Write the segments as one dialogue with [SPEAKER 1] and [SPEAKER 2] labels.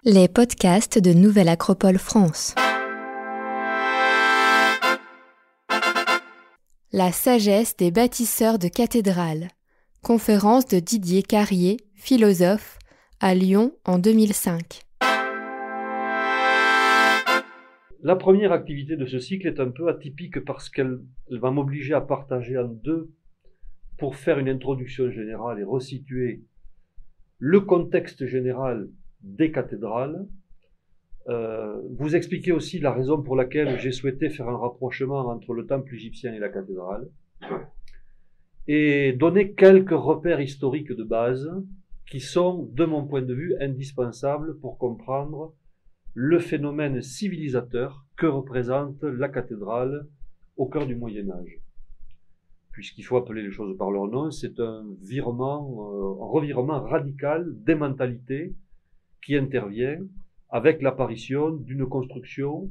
[SPEAKER 1] Les podcasts de Nouvelle Acropole France. La sagesse des bâtisseurs de cathédrales. Conférence de Didier Carrier, philosophe, à Lyon en 2005.
[SPEAKER 2] La première activité de ce cycle est un peu atypique parce qu'elle va m'obliger à partager en deux pour faire une introduction générale et resituer le contexte général des cathédrales, vous expliquer aussi la raison pour laquelle j'ai souhaité faire un rapprochement entre le temple égyptien et la cathédrale, et donner quelques repères historiques de base qui sont, de mon point de vue, indispensables pour comprendre le phénomène civilisateur que représente la cathédrale au cœur du Moyen-Âge. Puisqu'il faut appeler les choses par leur nom, c'est un revirement radical des mentalités qui intervient avec l'apparition d'une construction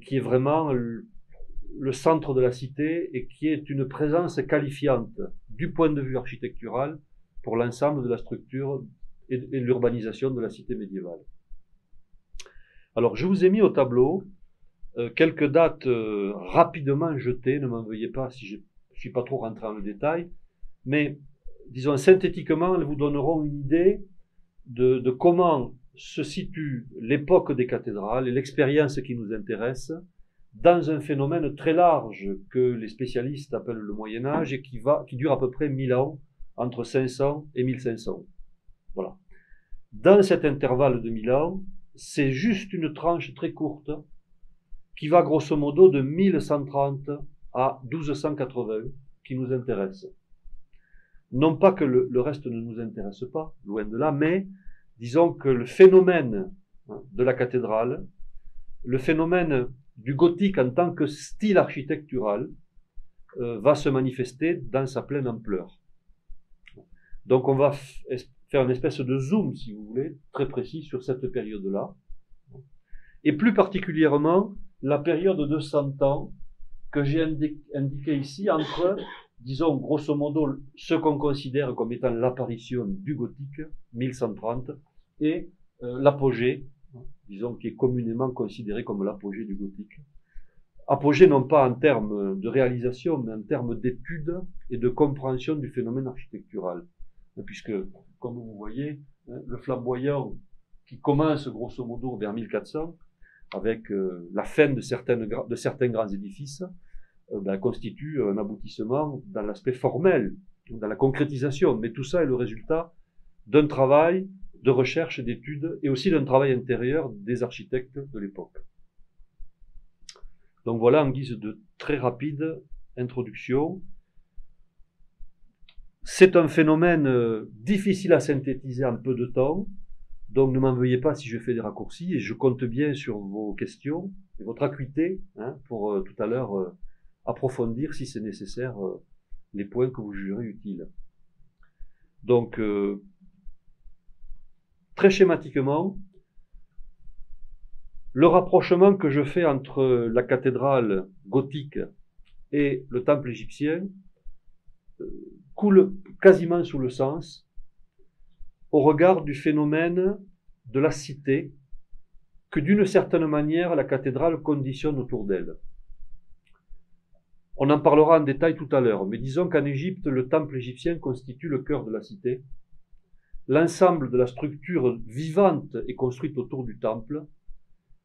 [SPEAKER 2] qui est vraiment le centre de la cité et qui est une présence qualifiante du point de vue architectural pour l'ensemble de la structure et l'urbanisation de la cité médiévale. Alors, je vous ai mis au tableau quelques dates rapidement jetées, ne m'en veuillez pas si je suis pas trop rentré dans le détail, mais disons synthétiquement, elles vous donneront une idée de comment se situe l'époque des cathédrales et l'expérience qui nous intéresse dans un phénomène très large que les spécialistes appellent le Moyen-Âge et qui dure à peu près 1000 ans, entre 500 et 1500. Voilà. Dans cet intervalle de 1000 ans, c'est juste une tranche très courte qui va grosso modo de 1130 à 1280 qui nous intéresse. Non pas que le reste ne nous intéresse pas, loin de là, mais disons que le phénomène de la cathédrale, le phénomène du gothique en tant que style architectural, va se manifester dans sa pleine ampleur. Donc on va faire une espèce de zoom, si vous voulez, très précis sur cette période-là. Et plus particulièrement, la période de 100 ans que j'ai indiquée ici entre, disons, grosso modo, ce qu'on considère comme étant l'apparition du gothique, 1130, et l'apogée, disons, qui est communément considéré comme l'apogée du gothique. Apogée non pas en termes de réalisation, mais en termes d'étude et de compréhension du phénomène architectural. Puisque, comme vous voyez, le flamboyant qui commence grosso modo vers 1400, avec la fin de certains grands édifices, constitue un aboutissement dans l'aspect formel, dans la concrétisation. Mais tout ça est le résultat d'un travail de recherche, d'études, et aussi d'un travail intérieur des architectes de l'époque. Donc voilà, en guise de très rapide introduction. C'est un phénomène difficile à synthétiser en peu de temps, donc ne m'en veuillez pas si je fais des raccourcis, et je compte bien sur vos questions et votre acuité pour tout à l'heure approfondir, si c'est nécessaire, les points que vous jugerez utiles. Donc, très schématiquement, le rapprochement que je fais entre la cathédrale gothique et le temple égyptien coule quasiment sous le sens au regard du phénomène de la cité que d'une certaine manière la cathédrale conditionne autour d'elle. On en parlera en détail tout à l'heure, mais disons qu'en Égypte, le temple égyptien constitue le cœur de la cité. L'ensemble de la structure vivante est construite autour du temple,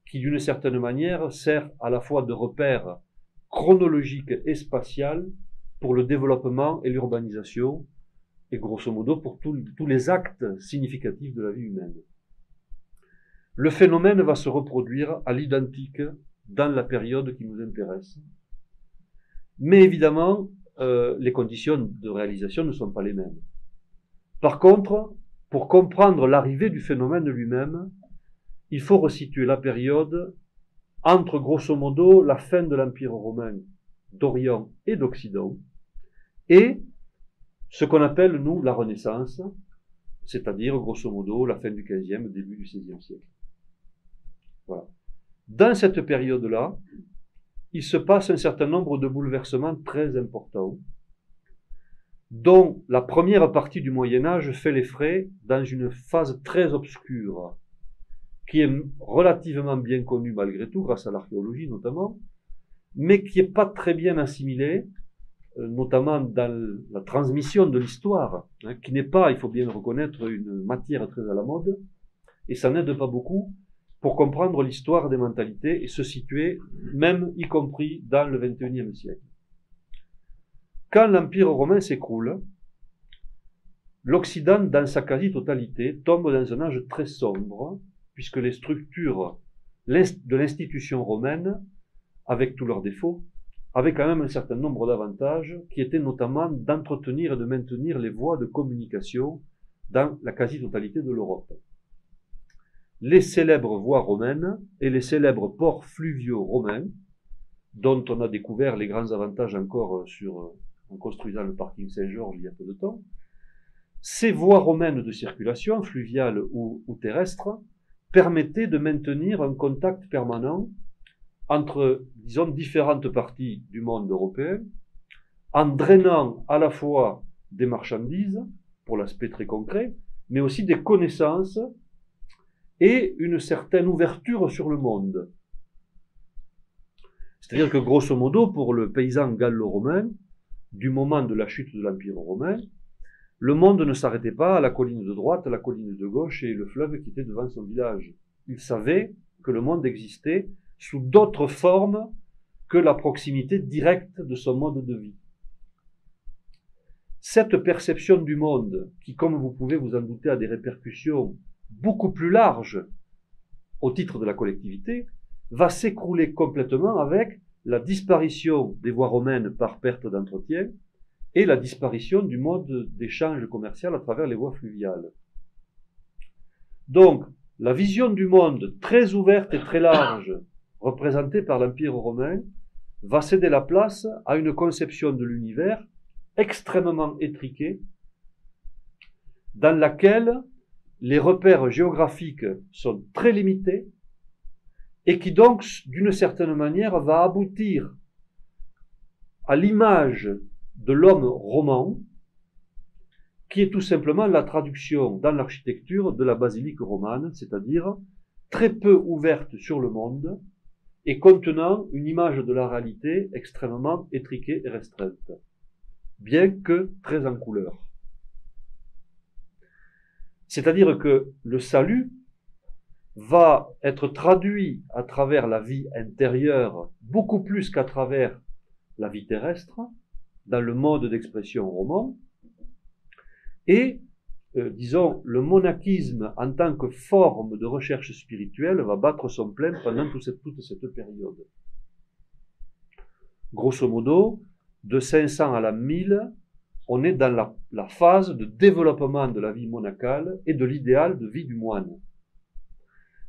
[SPEAKER 2] qui d'une certaine manière sert à la fois de repère chronologique et spatial pour le développement et l'urbanisation, et grosso modo pour tous les actes significatifs de la vie humaine. Le phénomène va se reproduire à l'identique dans la période qui nous intéresse. Mais évidemment, les conditions de réalisation ne sont pas les mêmes. Par contre, pour comprendre l'arrivée du phénomène lui-même, il faut resituer la période entre, grosso modo, la fin de l'Empire romain d'Orient et d'Occident, et ce qu'on appelle, nous, la Renaissance, c'est-à-dire, grosso modo, la fin du XVe, début du XVIe siècle. Voilà. Dans cette période-là, il se passe un certain nombre de bouleversements très importants, dont la première partie du Moyen-Âge fait les frais dans une phase très obscure, qui est relativement bien connu malgré tout, grâce à l'archéologie notamment, mais qui n'est pas très bien assimilé, notamment dans la transmission de l'histoire, hein, qui n'est pas, il faut bien le reconnaître, une matière très à la mode, et ça n'aide pas beaucoup pour comprendre l'histoire des mentalités et se situer, même y compris dans le XXIe siècle. Quand l'Empire romain s'écroule, l'Occident, dans sa quasi-totalité, tombe dans un âge très sombre, puisque les structures de l'institution romaine, avec tous leurs défauts, avaient quand même un certain nombre d'avantages, qui étaient notamment d'entretenir et de maintenir les voies de communication dans la quasi-totalité de l'Europe. Les célèbres voies romaines et les célèbres ports fluviaux romains, dont on a découvert les grands avantages encore en construisant le parking Saint-Georges il y a peu de temps, ces voies romaines de circulation, fluviales ou terrestres, permettaient de maintenir un contact permanent entre, disons, différentes parties du monde européen, en drainant à la fois des marchandises, pour l'aspect très concret, mais aussi des connaissances et une certaine ouverture sur le monde. C'est-à-dire que, grosso modo, pour le paysan gallo-romain, du moment de la chute de l'Empire romain, le monde ne s'arrêtait pas à la colline de droite, à la colline de gauche et le fleuve qui était devant son village. Il savait que le monde existait sous d'autres formes que la proximité directe de son mode de vie. Cette perception du monde, qui, comme vous pouvez vous en douter, a des répercussions beaucoup plus larges au titre de la collectivité, va s'écrouler complètement avec la disparition des voies romaines par perte d'entretien et la disparition du mode d'échange commercial à travers les voies fluviales. Donc, la vision du monde très ouverte et très large, représentée par l'Empire romain, va céder la place à une conception de l'univers extrêmement étriquée, dans laquelle les repères géographiques sont très limités, et qui donc, d'une certaine manière, va aboutir à l'image de l'homme roman, qui est tout simplement la traduction dans l'architecture de la basilique romane, c'est-à-dire très peu ouverte sur le monde et contenant une image de la réalité extrêmement étriquée et restreinte, bien que très en couleur. C'est-à-dire que le salut va être traduit à travers la vie intérieure beaucoup plus qu'à travers la vie terrestre, dans le mode d'expression roman, et, disons, le monachisme en tant que forme de recherche spirituelle va battre son plein pendant toute cette période. Grosso modo, de 500 à la 1000, on est dans la phase de développement de la vie monacale et de l'idéal de vie du moine.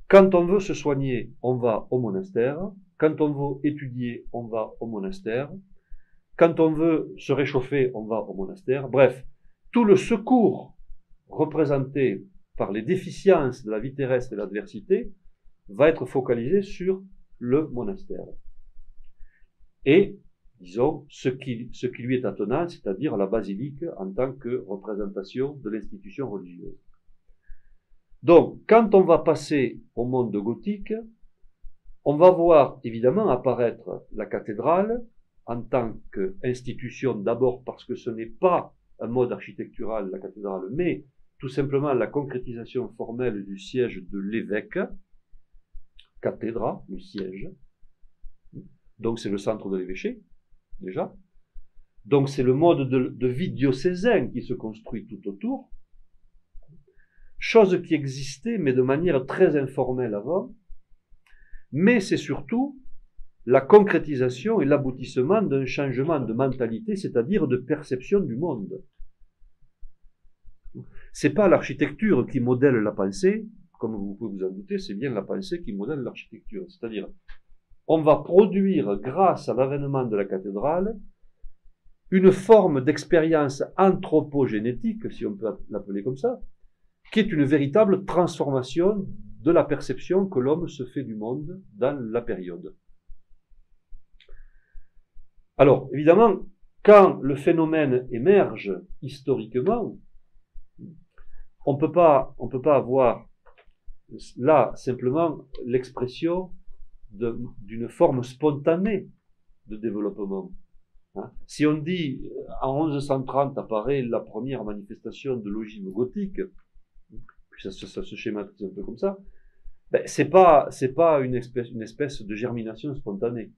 [SPEAKER 2] Quand on veut se soigner, on va au monastère. Quand on veut étudier, on va au monastère. Quand on veut se réchauffer, on va au monastère. Bref, tout le secours représenté par les déficiences de la vie terrestre et l'adversité va être focalisé sur le monastère. Et, disons, ce qui lui est attenant, c'est-à-dire la basilique en tant que représentation de l'institution religieuse. Donc, quand on va passer au monde gothique, on va voir évidemment apparaître la cathédrale en tant qu'institution, d'abord parce que ce n'est pas un mode architectural, la cathédrale, mais tout simplement la concrétisation formelle du siège de l'évêque, cathédra, le siège. Donc c'est le centre de l'évêché, déjà. Donc c'est le mode de vie diocésain qui se construit tout autour. Chose qui existait, mais de manière très informelle avant. Mais c'est surtout la concrétisation et l'aboutissement d'un changement de mentalité, c'est-à-dire de perception du monde. C'est pas l'architecture qui modèle la pensée, comme vous pouvez vous en douter, c'est bien la pensée qui modèle l'architecture. C'est-à-dire, on va produire, grâce à l'avènement de la cathédrale, une forme d'expérience anthropogénétique, si on peut l'appeler comme ça, qui est une véritable transformation de la perception que l'homme se fait du monde dans la période. Alors, évidemment, quand le phénomène émerge historiquement, on peut pas avoir là simplement l'expression d'une forme spontanée de développement. Hein. Si on dit en 1130 apparaît la première manifestation de l'ogive gothique, puis ça se schématise un peu comme ça, ben, c'est pas une espèce de germination spontanée.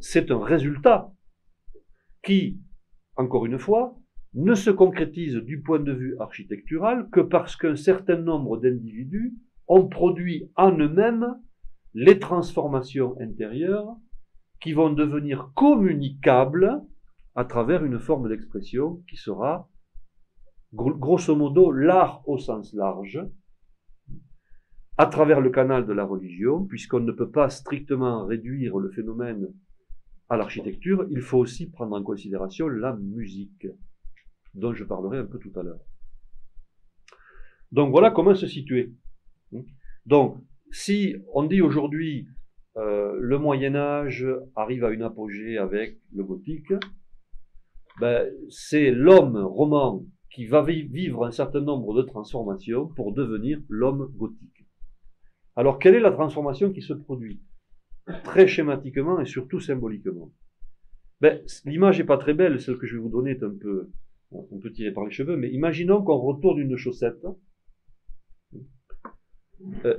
[SPEAKER 2] C'est un résultat qui, encore une fois, ne se concrétise du point de vue architectural que parce qu'un certain nombre d'individus ont produit en eux-mêmes les transformations intérieures qui vont devenir communicables à travers une forme d'expression qui sera, grosso modo, l'art au sens large, à travers le canal de la religion, puisqu'on ne peut pas strictement réduire le phénomène à l'architecture, il faut aussi prendre en considération la musique, dont je parlerai un peu tout à l'heure. Donc voilà comment se situer. Donc, si on dit aujourd'hui le Moyen-Âge arrive à une apogée avec le gothique, ben, c'est l'homme roman qui va vivre un certain nombre de transformations pour devenir l'homme gothique. Alors, quelle est la transformation qui se produit? Très schématiquement et surtout symboliquement. Ben, l'image n'est pas très belle, celle que je vais vous donner est un peu tirée par les cheveux, mais imaginons qu'on retourne une chaussette,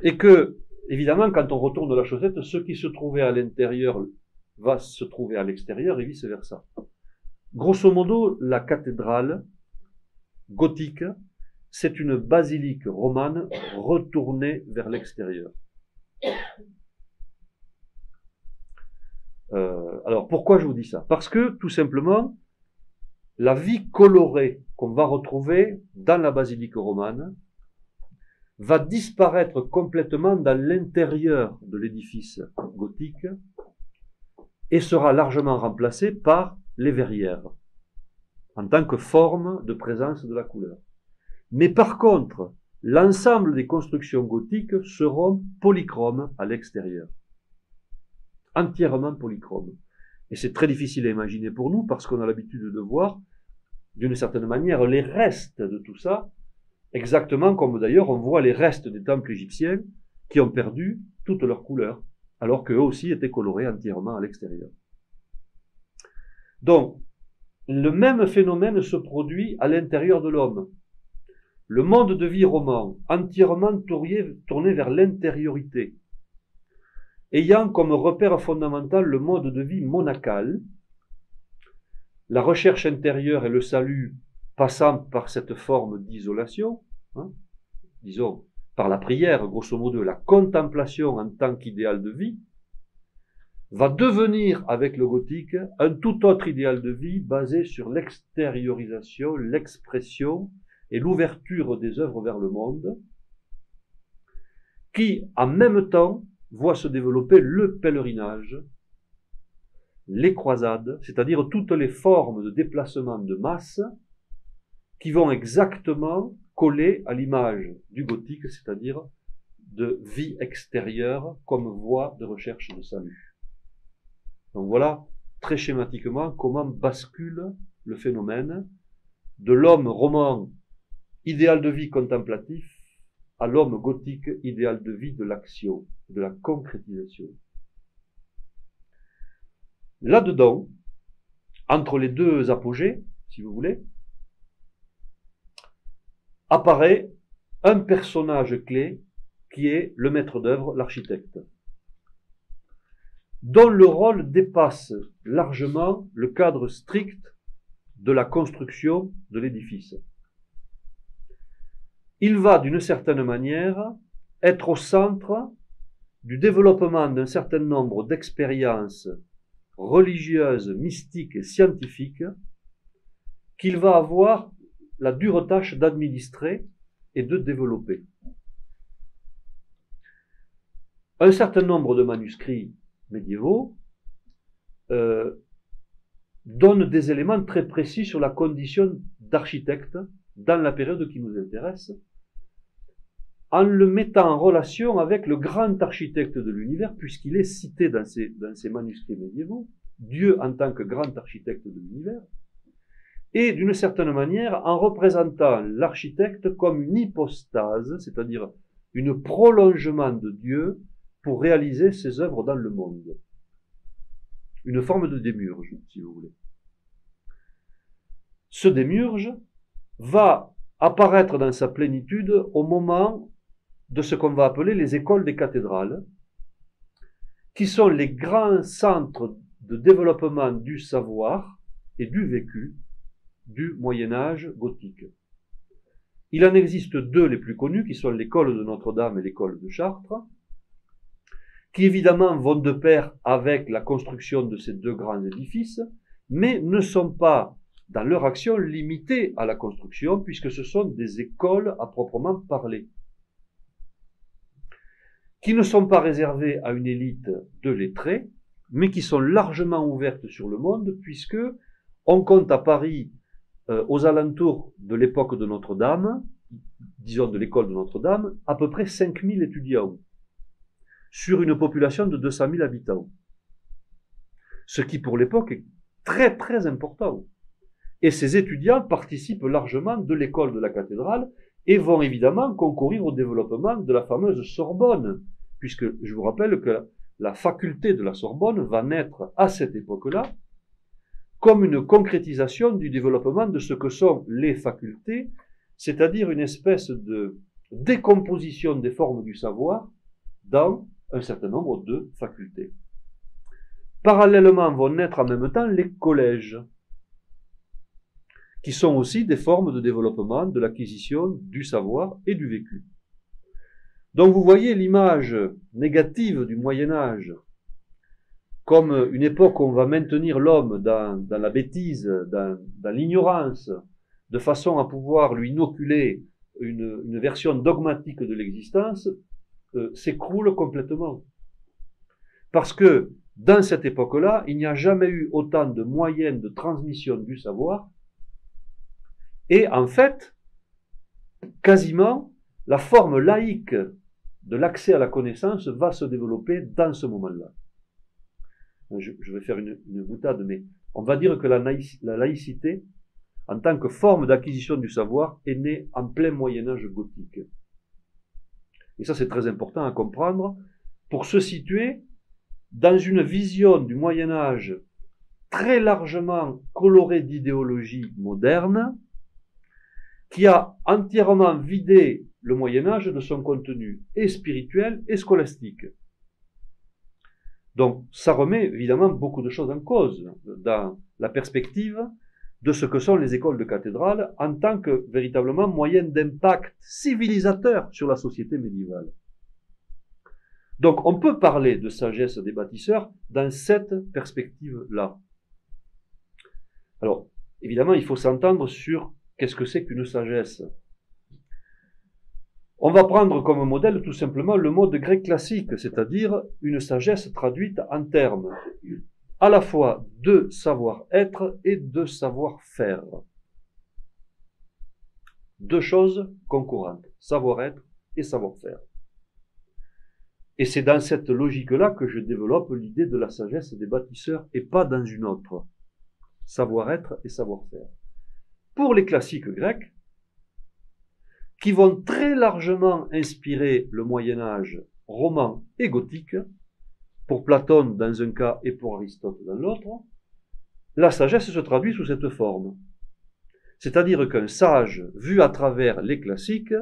[SPEAKER 2] et que, évidemment, quand on retourne la chaussette, ce qui se trouvait à l'intérieur va se trouver à l'extérieur et vice-versa. Grosso modo, la cathédrale gothique, c'est une basilique romane retournée vers l'extérieur. Alors, pourquoi je vous dis ça? Parce que, tout simplement, la vie colorée qu'on va retrouver dans la basilique romane va disparaître complètement dans l'intérieur de l'édifice gothique et sera largement remplacée par les verrières, en tant que forme de présence de la couleur. Mais par contre, l'ensemble des constructions gothiques seront polychromes à l'extérieur. Entièrement polychromes. Et c'est très difficile à imaginer pour nous parce qu'on a l'habitude de voir, d'une certaine manière, les restes de tout ça, exactement comme d'ailleurs on voit les restes des temples égyptiens qui ont perdu toute leur couleur, alors qu'eux aussi étaient colorés entièrement à l'extérieur. Donc, le même phénomène se produit à l'intérieur de l'homme. Le monde de vie roman, entièrement tourné vers l'intériorité, ayant comme repère fondamental le mode de vie monacal, la recherche intérieure et le salut passant par cette forme d'isolation, hein, disons, par la prière, grosso modo, la contemplation en tant qu'idéal de vie, va devenir, avec le gothique, un tout autre idéal de vie basé sur l'extériorisation, l'expression et l'ouverture des œuvres vers le monde, qui, en même temps, voit se développer le pèlerinage, les croisades, c'est-à-dire toutes les formes de déplacement de masse qui vont exactement coller à l'image du gothique, c'est-à-dire de vie extérieure comme voie de recherche de salut. Donc voilà, très schématiquement, comment bascule le phénomène de l'homme roman idéal de vie contemplatif à l'homme gothique idéal de vie de l'action, de la concrétisation. Là-dedans, entre les deux apogées, si vous voulez, apparaît un personnage clé qui est le maître d'œuvre, l'architecte, dont le rôle dépasse largement le cadre strict de la construction de l'édifice. Il va, d'une certaine manière, être au centre du développement d'un certain nombre d'expériences religieuses, mystiques et scientifiques qu'il va avoir la dure tâche d'administrer et de développer. Un certain nombre de manuscrits médiévaux donnent des éléments très précis sur la condition d'architecte dans la période qui nous intéresse, en le mettant en relation avec le grand architecte de l'univers, puisqu'il est cité dans ces manuscrits médiévaux, Dieu en tant que grand architecte de l'univers, et d'une certaine manière en représentant l'architecte comme une hypostase, c'est-à-dire une prolongement de Dieu pour réaliser ses œuvres dans le monde. Une forme de démiurge, si vous voulez. Ce démiurge va apparaître dans sa plénitude au moment de ce qu'on va appeler les écoles des cathédrales, qui sont les grands centres de développement du savoir et du vécu du Moyen-Âge gothique. Il en existe deux les plus connus, qui sont l'école de Notre-Dame et l'école de Chartres, qui évidemment vont de pair avec la construction de ces deux grands édifices, mais ne sont pas, dans leur action, limitées à la construction, puisque ce sont des écoles à proprement parler, qui ne sont pas réservées à une élite de lettrés, mais qui sont largement ouvertes sur le monde, puisque on compte à Paris, aux alentours de l'époque de Notre-Dame, disons de l'école de Notre-Dame, à peu près 5000 étudiants, sur une population de 200 000 habitants. Ce qui pour l'époque est très très important. Et ces étudiants participent largement de l'école de la cathédrale et vont évidemment concourir au développement de la fameuse Sorbonne, puisque je vous rappelle que la faculté de la Sorbonne va naître à cette époque-là comme une concrétisation du développement de ce que sont les facultés, c'est-à-dire une espèce de décomposition des formes du savoir dans un certain nombre de facultés. Parallèlement vont naître en même temps les collèges, qui sont aussi des formes de développement de l'acquisition du savoir et du vécu. Donc vous voyez l'image négative du Moyen-Âge comme une époque où on va maintenir l'homme dans la bêtise, dans l'ignorance, de façon à pouvoir lui inoculer une version dogmatique de l'existence, s'écroule complètement. Parce que dans cette époque-là, il n'y a jamais eu autant de moyens de transmission du savoir, et en fait, quasiment, la forme laïque de l'accès à la connaissance va se développer dans ce moment-là. Je vais faire une boutade, mais on va dire que la laïcité, en tant que forme d'acquisition du savoir, est née en plein Moyen-Âge gothique. Et ça, c'est très important à comprendre pour se situer dans une vision du Moyen-Âge très largement colorée d'idéologie moderne, qui a entièrement vidé le Moyen-Âge de son contenu et spirituel et scolastique. Donc, ça remet évidemment beaucoup de choses en cause dans la perspective de ce que sont les écoles de cathédrales en tant que véritablement moyen d'impact civilisateur sur la société médiévale. Donc, on peut parler de sagesse des bâtisseurs dans cette perspective-là. Alors, évidemment, il faut s'entendre sur qu'est-ce que c'est qu'une sagesse. On va prendre comme modèle tout simplement le mode grec classique, c'est-à-dire une sagesse traduite en termes à la fois de savoir-être et de savoir-faire. Deux choses concurrentes, savoir-être et savoir-faire. Et c'est dans cette logique-là que je développe l'idée de la sagesse des bâtisseurs et pas dans une autre. Savoir-être et savoir-faire. Pour les classiques grecs, qui vont très largement inspirer le Moyen-Âge roman et gothique, pour Platon dans un cas et pour Aristote dans l'autre, la sagesse se traduit sous cette forme. C'est-à-dire qu'un sage, vu à travers les classiques,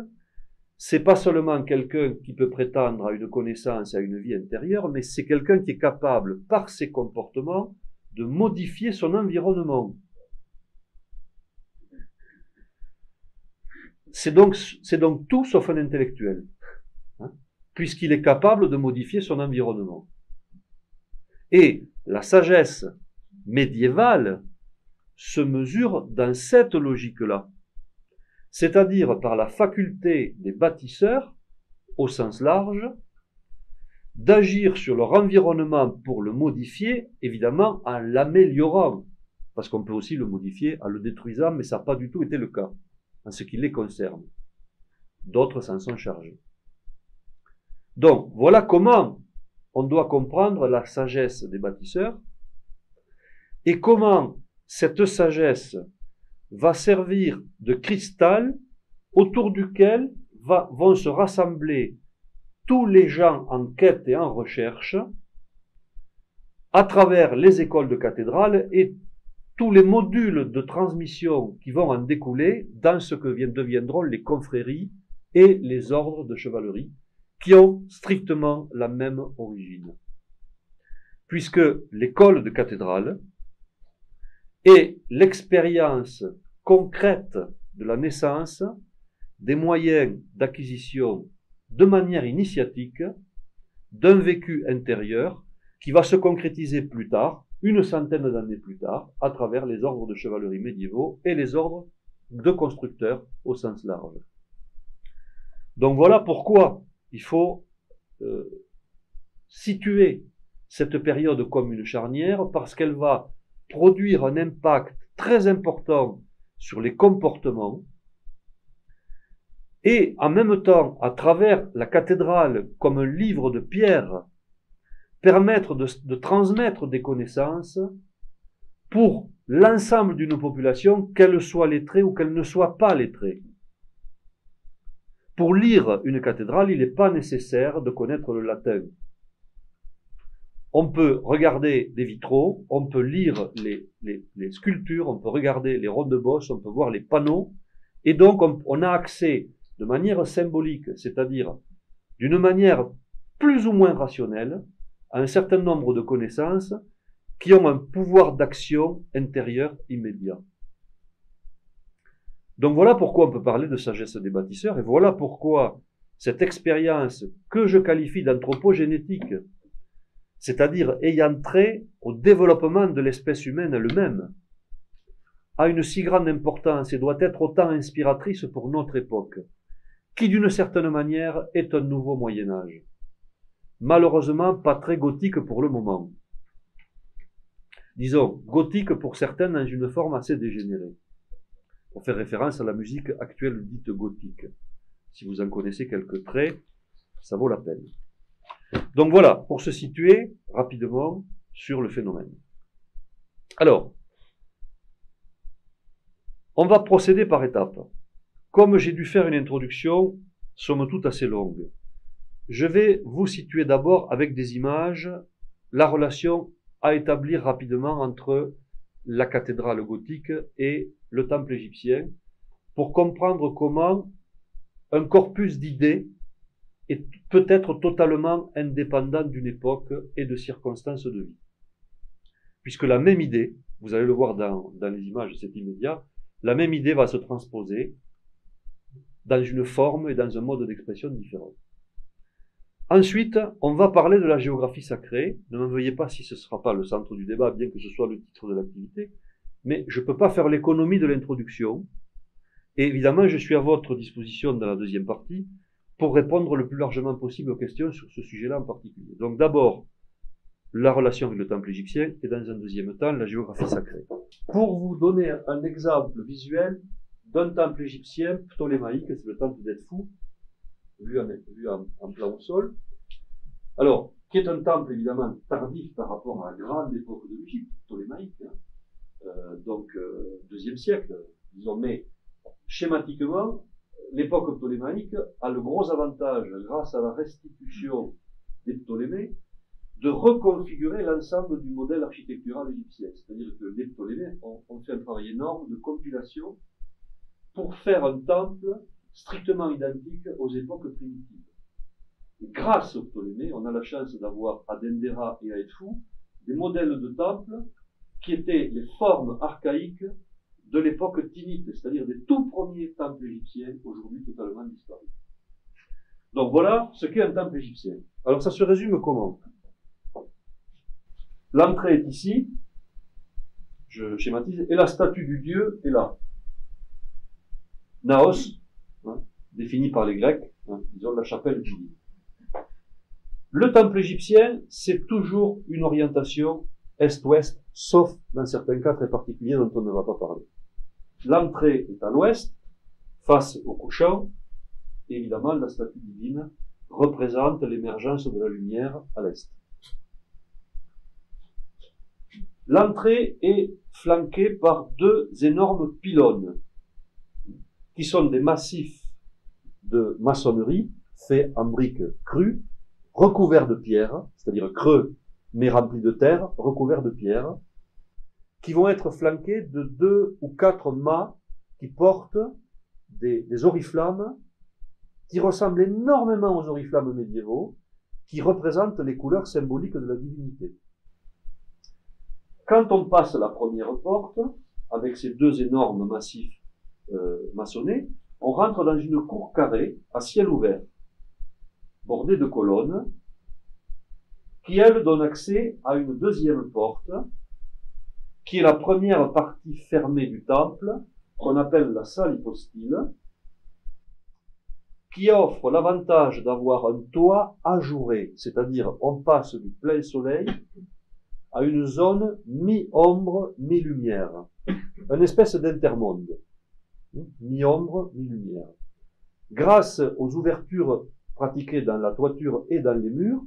[SPEAKER 2] c'est pas seulement quelqu'un qui peut prétendre à une connaissance et à une vie intérieure, mais c'est quelqu'un qui est capable, par ses comportements, de modifier son environnement. C'est donc tout sauf un intellectuel, hein, puisqu'il est capable de modifier son environnement. Et la sagesse médiévale se mesure dans cette logique-là, c'est-à-dire par la faculté des bâtisseurs, au sens large, d'agir sur leur environnement pour le modifier, évidemment en l'améliorant, parce qu'on peut aussi le modifier en le détruisant, mais ça n'a pas du tout été le cas en ce qui les concerne. D'autres s'en sont chargés. Donc, voilà comment on doit comprendre la sagesse des bâtisseurs et comment cette sagesse va servir de cristal autour duquel vont se rassembler tous les gens en quête et en recherche à travers les écoles de cathédrales et tous les modules de transmission qui vont en découler dans ce que deviendront les confréries et les ordres de chevalerie, qui ont strictement la même origine. Puisque l'école de cathédrale est l'expérience concrète de la naissance des moyens d'acquisition de manière initiatique d'un vécu intérieur qui va se concrétiser plus tard, une centaine d'années plus tard, à travers les ordres de chevalerie médiévaux et les ordres de constructeurs au sens large. Donc voilà pourquoi il faut situer cette période comme une charnière, parce qu'elle va produire un impact très important sur les comportements, et en même temps, à travers la cathédrale comme un livre de pierre, permettre de transmettre des connaissances pour l'ensemble d'une population, qu'elle soit lettrée ou qu'elle ne soit pas lettrée. Pour lire une cathédrale, il n'est pas nécessaire de connaître le latin. On peut regarder des vitraux, on peut lire les sculptures, on peut regarder les ronde-bosses, on peut voir les panneaux, et donc on a accès de manière symbolique, c'est-à-dire d'une manière plus ou moins rationnelle, à un certain nombre de connaissances qui ont un pouvoir d'action intérieur immédiat. Donc voilà pourquoi on peut parler de sagesse des bâtisseurs, et voilà pourquoi cette expérience que je qualifie d'anthropogénétique, c'est-à-dire ayant trait au développement de l'espèce humaine elle-même, a une si grande importance et doit être autant inspiratrice pour notre époque, qui d'une certaine manière est un nouveau Moyen-Âge. Malheureusement pas très gothique pour le moment. Disons, gothique pour certains dans une forme assez dégénérée, pour faire référence à la musique actuelle dite gothique. Si vous en connaissez quelques traits, ça vaut la peine. Donc voilà, pour se situer rapidement sur le phénomène. Alors, on va procéder par étapes. Comme j'ai dû faire une introduction, somme toute assez longue, je vais vous situer d'abord avec des images la relation à établir rapidement entre la cathédrale gothique et le temple égyptien, pour comprendre comment un corpus d'idées est peut-être totalement indépendant d'une époque et de circonstances de vie. Puisque la même idée, vous allez le voir dans les images, c'est immédiat, la même idée va se transposer dans une forme et dans un mode d'expression différent. Ensuite, on va parler de la géographie sacrée. Ne m'en veuillez pas si ce ne sera pas le centre du débat, bien que ce soit le titre de l'activité, mais je ne peux pas faire l'économie de l'introduction. Et évidemment, je suis à votre disposition dans la deuxième partie pour répondre le plus largement possible aux questions sur ce sujet-là en particulier. Donc d'abord, la relation avec le temple égyptien, et dans un deuxième temps, la géographie sacrée. Pour vous donner un exemple visuel d'un temple égyptien ptolémaïque, c'est le temple d'Edfou, vu en plan au sol. Alors, qui est un temple évidemment tardif par rapport à la grande époque de l'Égypte, ptolémaïque, donc deuxième siècle, disons, mais schématiquement, l'époque ptolémaïque a le gros avantage, grâce à la restitution des Ptolémées, de reconfigurer l'ensemble du modèle architectural égyptien. C'est-à-dire que les Ptolémées ont fait un travail énorme de compilation pour faire un temple strictement identique aux époques primitives. Et grâce aux Ptolémées, on a la chance d'avoir à Dendera et à Edfou des modèles de temples qui étaient les formes archaïques de l'époque tinnite, c'est-à-dire des tout premiers temples égyptiens, aujourd'hui totalement disparus. Donc voilà ce qu'est un temple égyptien. Alors ça se résume comment? L'entrée est ici, je schématise, et la statue du dieu est là. Naos, défini par les Grecs, disons la chapelle divine. Le temple égyptien, c'est toujours une orientation est-ouest, sauf dans certains cas très particuliers dont on ne va pas parler. L'entrée est à l'ouest, face au couchant, et évidemment la statue divine représente l'émergence de la lumière à l'est. L'entrée est flanquée par deux énormes pylônes, qui sont des massifs de maçonnerie, fait en briques crues, recouvert de pierre, c'est-à-dire creux, mais rempli de terre, recouvert de pierre, qui vont être flanqués de 2 ou 4 mâts qui portent des oriflammes qui ressemblent énormément aux oriflammes médiévaux, qui représentent les couleurs symboliques de la divinité. Quand on passe la première porte, avec ces 2 énormes massifs maçonnés, on rentre dans une cour carrée à ciel ouvert, bordée de colonnes, qui, elle, donne accès à une deuxième porte, qui est la première partie fermée du temple, qu'on appelle la salle hypostyle, qui offre l'avantage d'avoir un toit ajouré, c'est-à-dire on passe du plein soleil à une zone mi-ombre, mi-lumière, une espèce d'intermonde, mi-ombre, mi-lumière. Grâce aux ouvertures pratiquées dans la toiture et dans les murs,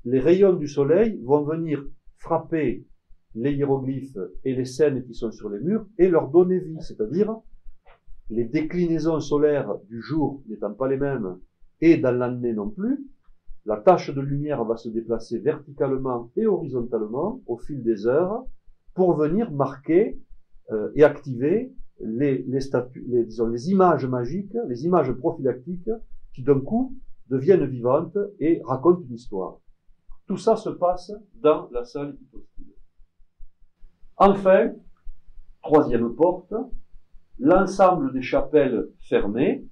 [SPEAKER 2] les rayons du soleil vont venir frapper les hiéroglyphes et les scènes qui sont sur les murs et leur donner vie, c'est-à-dire les déclinaisons solaires du jour n'étant pas les mêmes et dans l'année non plus, la tache de lumière va se déplacer verticalement et horizontalement au fil des heures pour venir marquer et activer les images magiques, les images prophylactiques qui d'un coup deviennent vivantes et racontent une histoire. Tout ça se passe dans la salle hypostyle. Enfin, troisième porte, l'ensemble des chapelles fermées,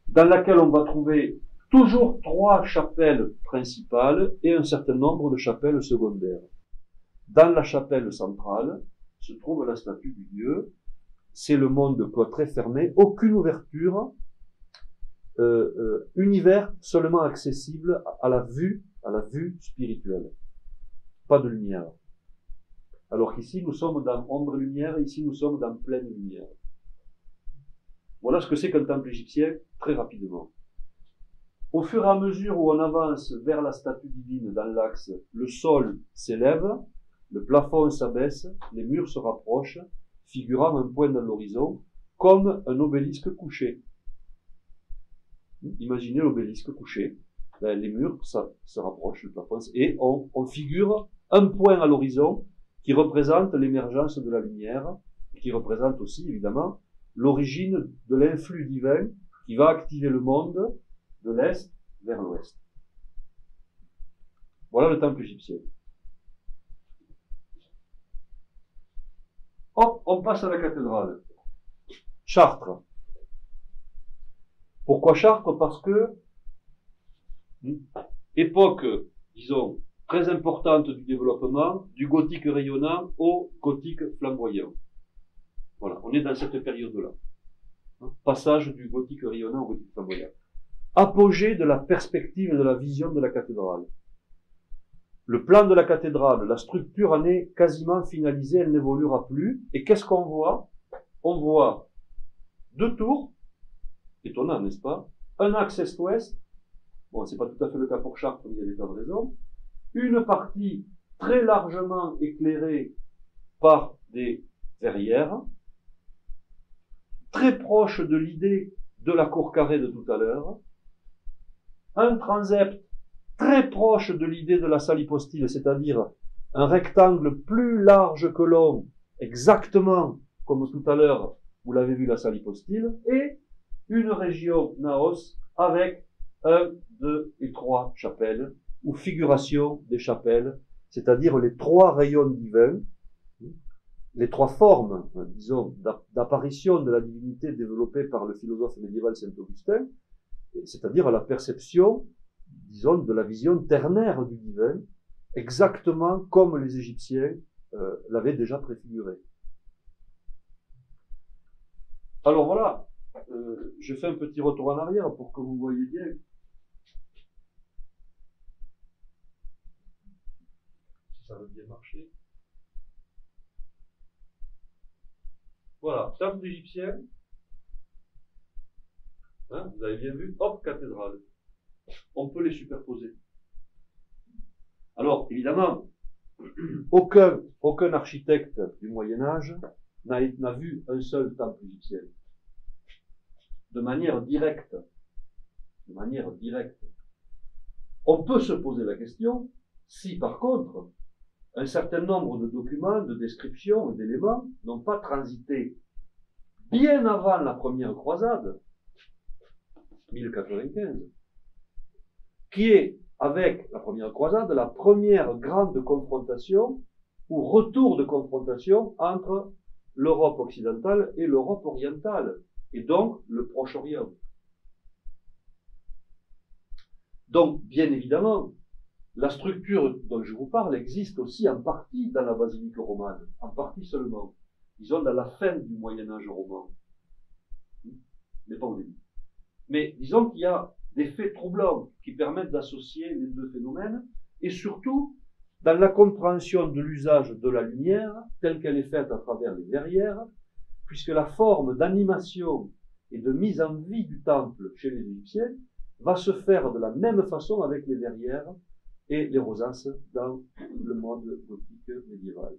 [SPEAKER 2] dans laquelle on va trouver toujours 3 chapelles principales et un certain nombre de chapelles secondaires. Dans la chapelle centrale se trouve la statue du dieu. C'est le monde cloîtré fermé, aucune ouverture, univers seulement accessible à la vue spirituelle. Pas de lumière. Alors qu'ici, nous sommes dans ombre et lumière, et ici, nous sommes dans pleine lumière. Voilà ce que c'est qu'un temple égyptien, très rapidement. Au fur et à mesure où on avance vers la statue divine dans l'axe, le sol s'élève, le plafond s'abaisse, les murs se rapprochent, figurant un point dans l'horizon, comme un obélisque couché. Imaginez l'obélisque couché. Ben, les murs se rapprochent, le plafond, et on figure un point à l'horizon qui représente l'émergence de la lumière, et qui représente aussi, évidemment, l'origine de l'influx divin qui va activer le monde de l'Est vers l'Ouest. Voilà le temple égyptien. Hop, on passe à la cathédrale. Chartres. Pourquoi Chartres? Parce que, époque, disons, très importante du développement, du gothique rayonnant au gothique flamboyant. Voilà, on est dans cette période-là. Passage du gothique rayonnant au gothique flamboyant. Apogée de la perspective et de la vision de la cathédrale. Le plan de la cathédrale, la structure en est quasiment finalisée, elle n'évoluera plus. Et qu'est-ce qu'on voit? On voit 2 tours, étonnant, n'est-ce pas? Un axe est-ouest, bon, c'est pas tout à fait le cas pour Chartres, mais il y a des tas de raisons. Une partie très largement éclairée par des verrières, très proche de l'idée de la cour carrée de tout à l'heure, un transept très proche de l'idée de la salle hypostyle, c'est-à-dire un rectangle plus large que long, exactement comme tout à l'heure, vous l'avez vu la salle hypostyle, et une région naos avec 1, 2 et 3 chapelles, ou figuration des chapelles, c'est-à-dire les 3 rayons divins, les 3 formes, disons, d'apparition de la divinité développée par le philosophe médiéval Saint-Augustin, c'est-à-dire la perception, disons, de la vision ternaire du divin, exactement comme les Égyptiens l'avaient déjà préfiguré. Alors voilà, je fais un petit retour en arrière pour que vous voyez bien. Si ça veut bien marcher. Voilà, temple égyptien. Hein, vous avez bien vu, hop, cathédrale. On peut les superposer. Alors, évidemment, aucun architecte du Moyen-Âge n'a vu un seul temple égyptien. de manière directe, on peut se poser la question si, par contre, un certain nombre de documents, de descriptions et d'éléments n'ont pas transité bien avant la première croisade, 1095, qui est, avec la première croisade, la première grande confrontation ou retour de confrontation entre l'Europe occidentale et l'Europe orientale, et donc le Proche-Orient. Donc, bien évidemment, la structure dont je vous parle existe aussi en partie dans la basilique romane, en partie seulement. Disons dans la fin du Moyen-Âge roman, mais pas au début. Mais disons qu'il y a des faits troublants qui permettent d'associer les deux phénomènes, et surtout dans la compréhension de l'usage de la lumière, telle qu'elle est faite à travers les verrières, puisque la forme d'animation et de mise en vie du temple chez les Égyptiens va se faire de la même façon avec les verrières et les rosaces dans le monde gothique médiéval.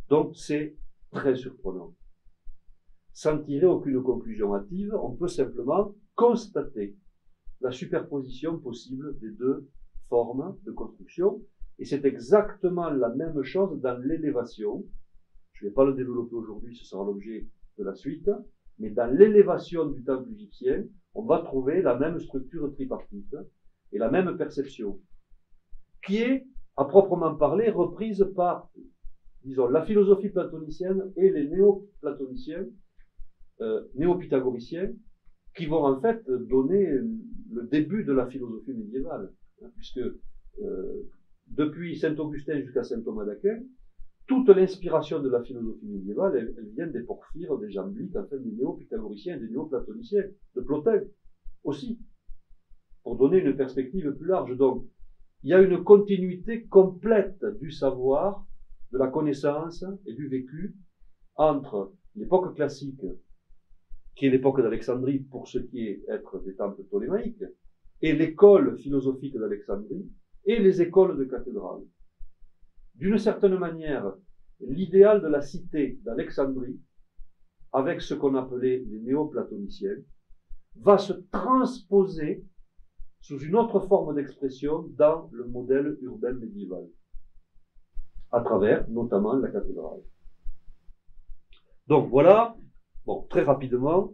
[SPEAKER 2] Donc c'est très surprenant. Sans tirer aucune conclusion hâtive, on peut simplement constater la superposition possible des deux formes de construction, et c'est exactement la même chose dans l'élévation. Je ne vais pas le développer aujourd'hui, ce sera l'objet de la suite, mais dans l'élévation du temple égyptien, on va trouver la même structure tripartite et la même perception, qui est, à proprement parler, reprise par, disons, la philosophie platonicienne et les néo-platoniciens, néo-pythagoriciens, qui vont en fait donner le début de la philosophie médiévale, puisque depuis saint Augustin jusqu'à saint Thomas d'Aquin, toute l'inspiration de la philosophie médiévale, elle vient des Porphyres, des Jambliques, enfin des néo-pythagoriciens, des néo-platoniciens, de Plotin aussi, pour donner une perspective plus large. Donc, il y a une continuité complète du savoir, de la connaissance et du vécu entre l'époque classique, qui est l'époque d'Alexandrie pour ce qui est être des temples ptolémaïques, et l'école philosophique d'Alexandrie, et les écoles de cathédrales. D'une certaine manière, l'idéal de la cité d'Alexandrie, avec ce qu'on appelait les néo-platoniciens, va se transposer sous une autre forme d'expression dans le modèle urbain médiéval, à travers notamment la cathédrale. Donc voilà, bon, très rapidement,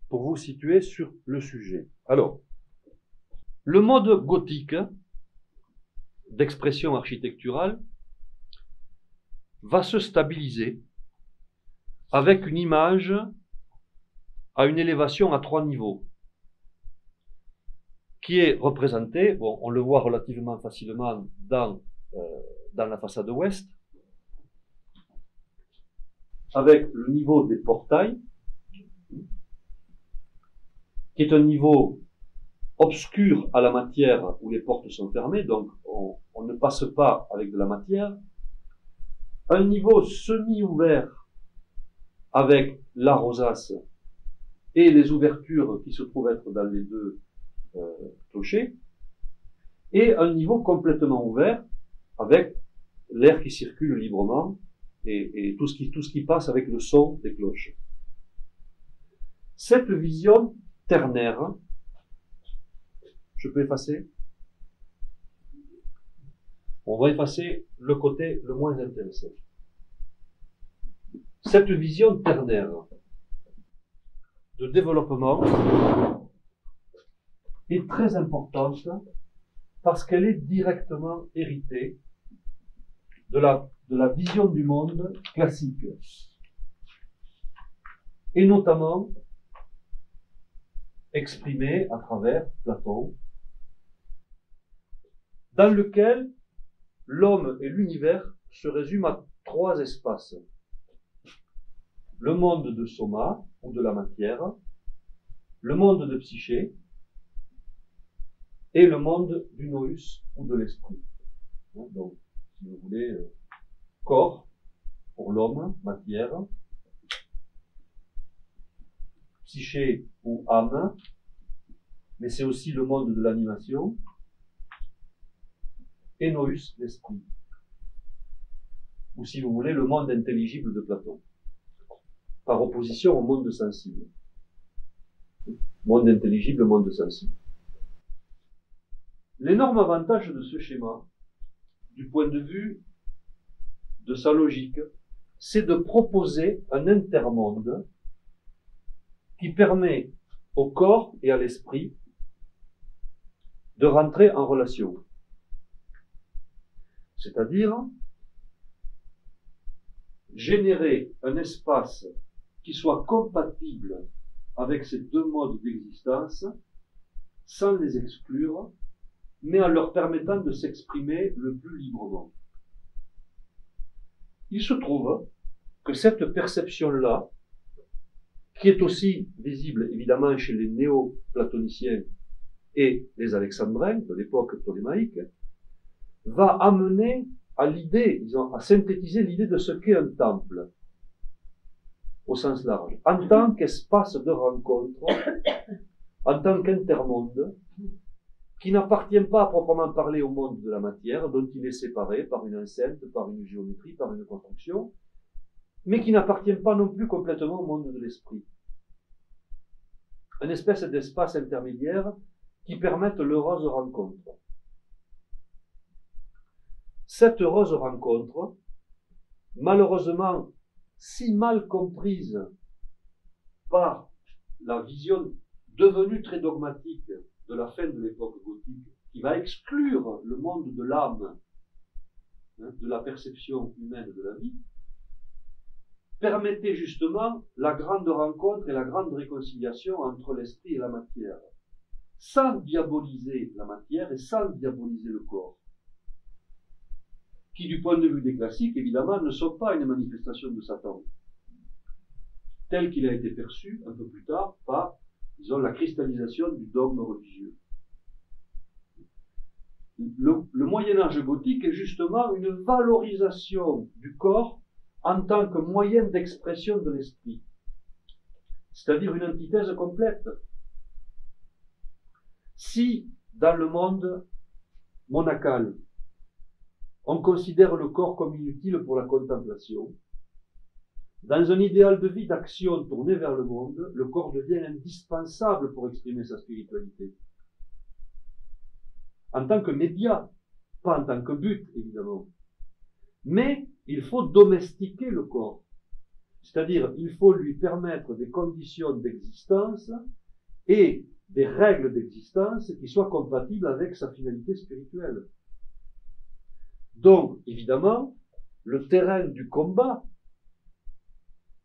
[SPEAKER 2] pour vous situer sur le sujet. Alors, le mode gothique d'expression architecturale va se stabiliser avec une image à une élévation à 3 niveaux, qui est représentée, bon, on le voit relativement facilement dans la façade ouest, avec le niveau des portails, qui est un niveau obscur à la matière où les portes sont fermées, donc on ne passe pas avec de la matière, un niveau semi-ouvert avec la rosace et les ouvertures qui se trouvent être dans les deux clochers, et un niveau complètement ouvert avec l'air qui circule librement et tout ce qui passe avec le son des cloches. Cette vision ternaire, je peux effacer? On va effacer le côté le moins intense. Cette vision ternaire de développement est très importante parce qu'elle est directement héritée de la vision du monde classique, et notamment exprimée à travers Platon, dans lequel l'homme et l'univers se résument à 3 espaces. Le monde de Soma, ou de la matière, le monde de Psyché, et le monde du Nous, ou de l'esprit. Donc, si vous voulez, corps, pour l'homme, matière, psyché ou âme, mais c'est aussi le monde de l'animation, et Nous, l'esprit. Ou si vous voulez, le monde intelligible de Platon, par opposition au monde sensible. Monde intelligible, monde sensible. L'énorme avantage de ce schéma, du point de vue de sa logique, c'est de proposer un intermonde qui permet au corps et à l'esprit de rentrer en relation. C'est-à-dire générer un espace qui soit compatible avec ces deux modes d'existence sans les exclure, mais en leur permettant de s'exprimer le plus librement. Il se trouve que cette perception-là, qui est aussi visible évidemment chez les néo-platoniciens et les alexandrins de l'époque ptolémaïque, va amener à l'idée, disons, à synthétiser l'idée de ce qu'est un temple, au sens large, en tant qu'espace de rencontre, en tant qu'intermonde, qui n'appartient pas à proprement parler au monde de la matière, dont il est séparé par une enceinte, par une géométrie, par une construction, mais qui n'appartient pas non plus complètement au monde de l'esprit. Une espèce d'espace intermédiaire qui permette l'heureuse rencontre. Cette heureuse rencontre, malheureusement si mal comprise par la vision devenue très dogmatique de la fin de l'époque gothique, qui va exclure le monde de l'âme, de la perception humaine de la vie, permettait justement la grande rencontre et la grande réconciliation entre l'esprit et la matière, sans diaboliser la matière et sans diaboliser le corps, qui, du point de vue des classiques, évidemment, ne sont pas une manifestation de Satan, tel qu'il a été perçu un peu plus tard par, disons, la cristallisation du dogme religieux. Le Moyen-Âge gothique est justement une valorisation du corps en tant que moyen d'expression de l'esprit, c'est-à-dire une antithèse complète. Si, dans le monde monacal, on considère le corps comme inutile pour la contemplation, dans un idéal de vie d'action tourné vers le monde, le corps devient indispensable pour exprimer sa spiritualité. En tant que média, pas en tant que but, évidemment. Mais il faut domestiquer le corps. C'est-à-dire, il faut lui permettre des conditions d'existence et des règles d'existence qui soient compatibles avec sa finalité spirituelle. Donc, évidemment, le terrain du combat,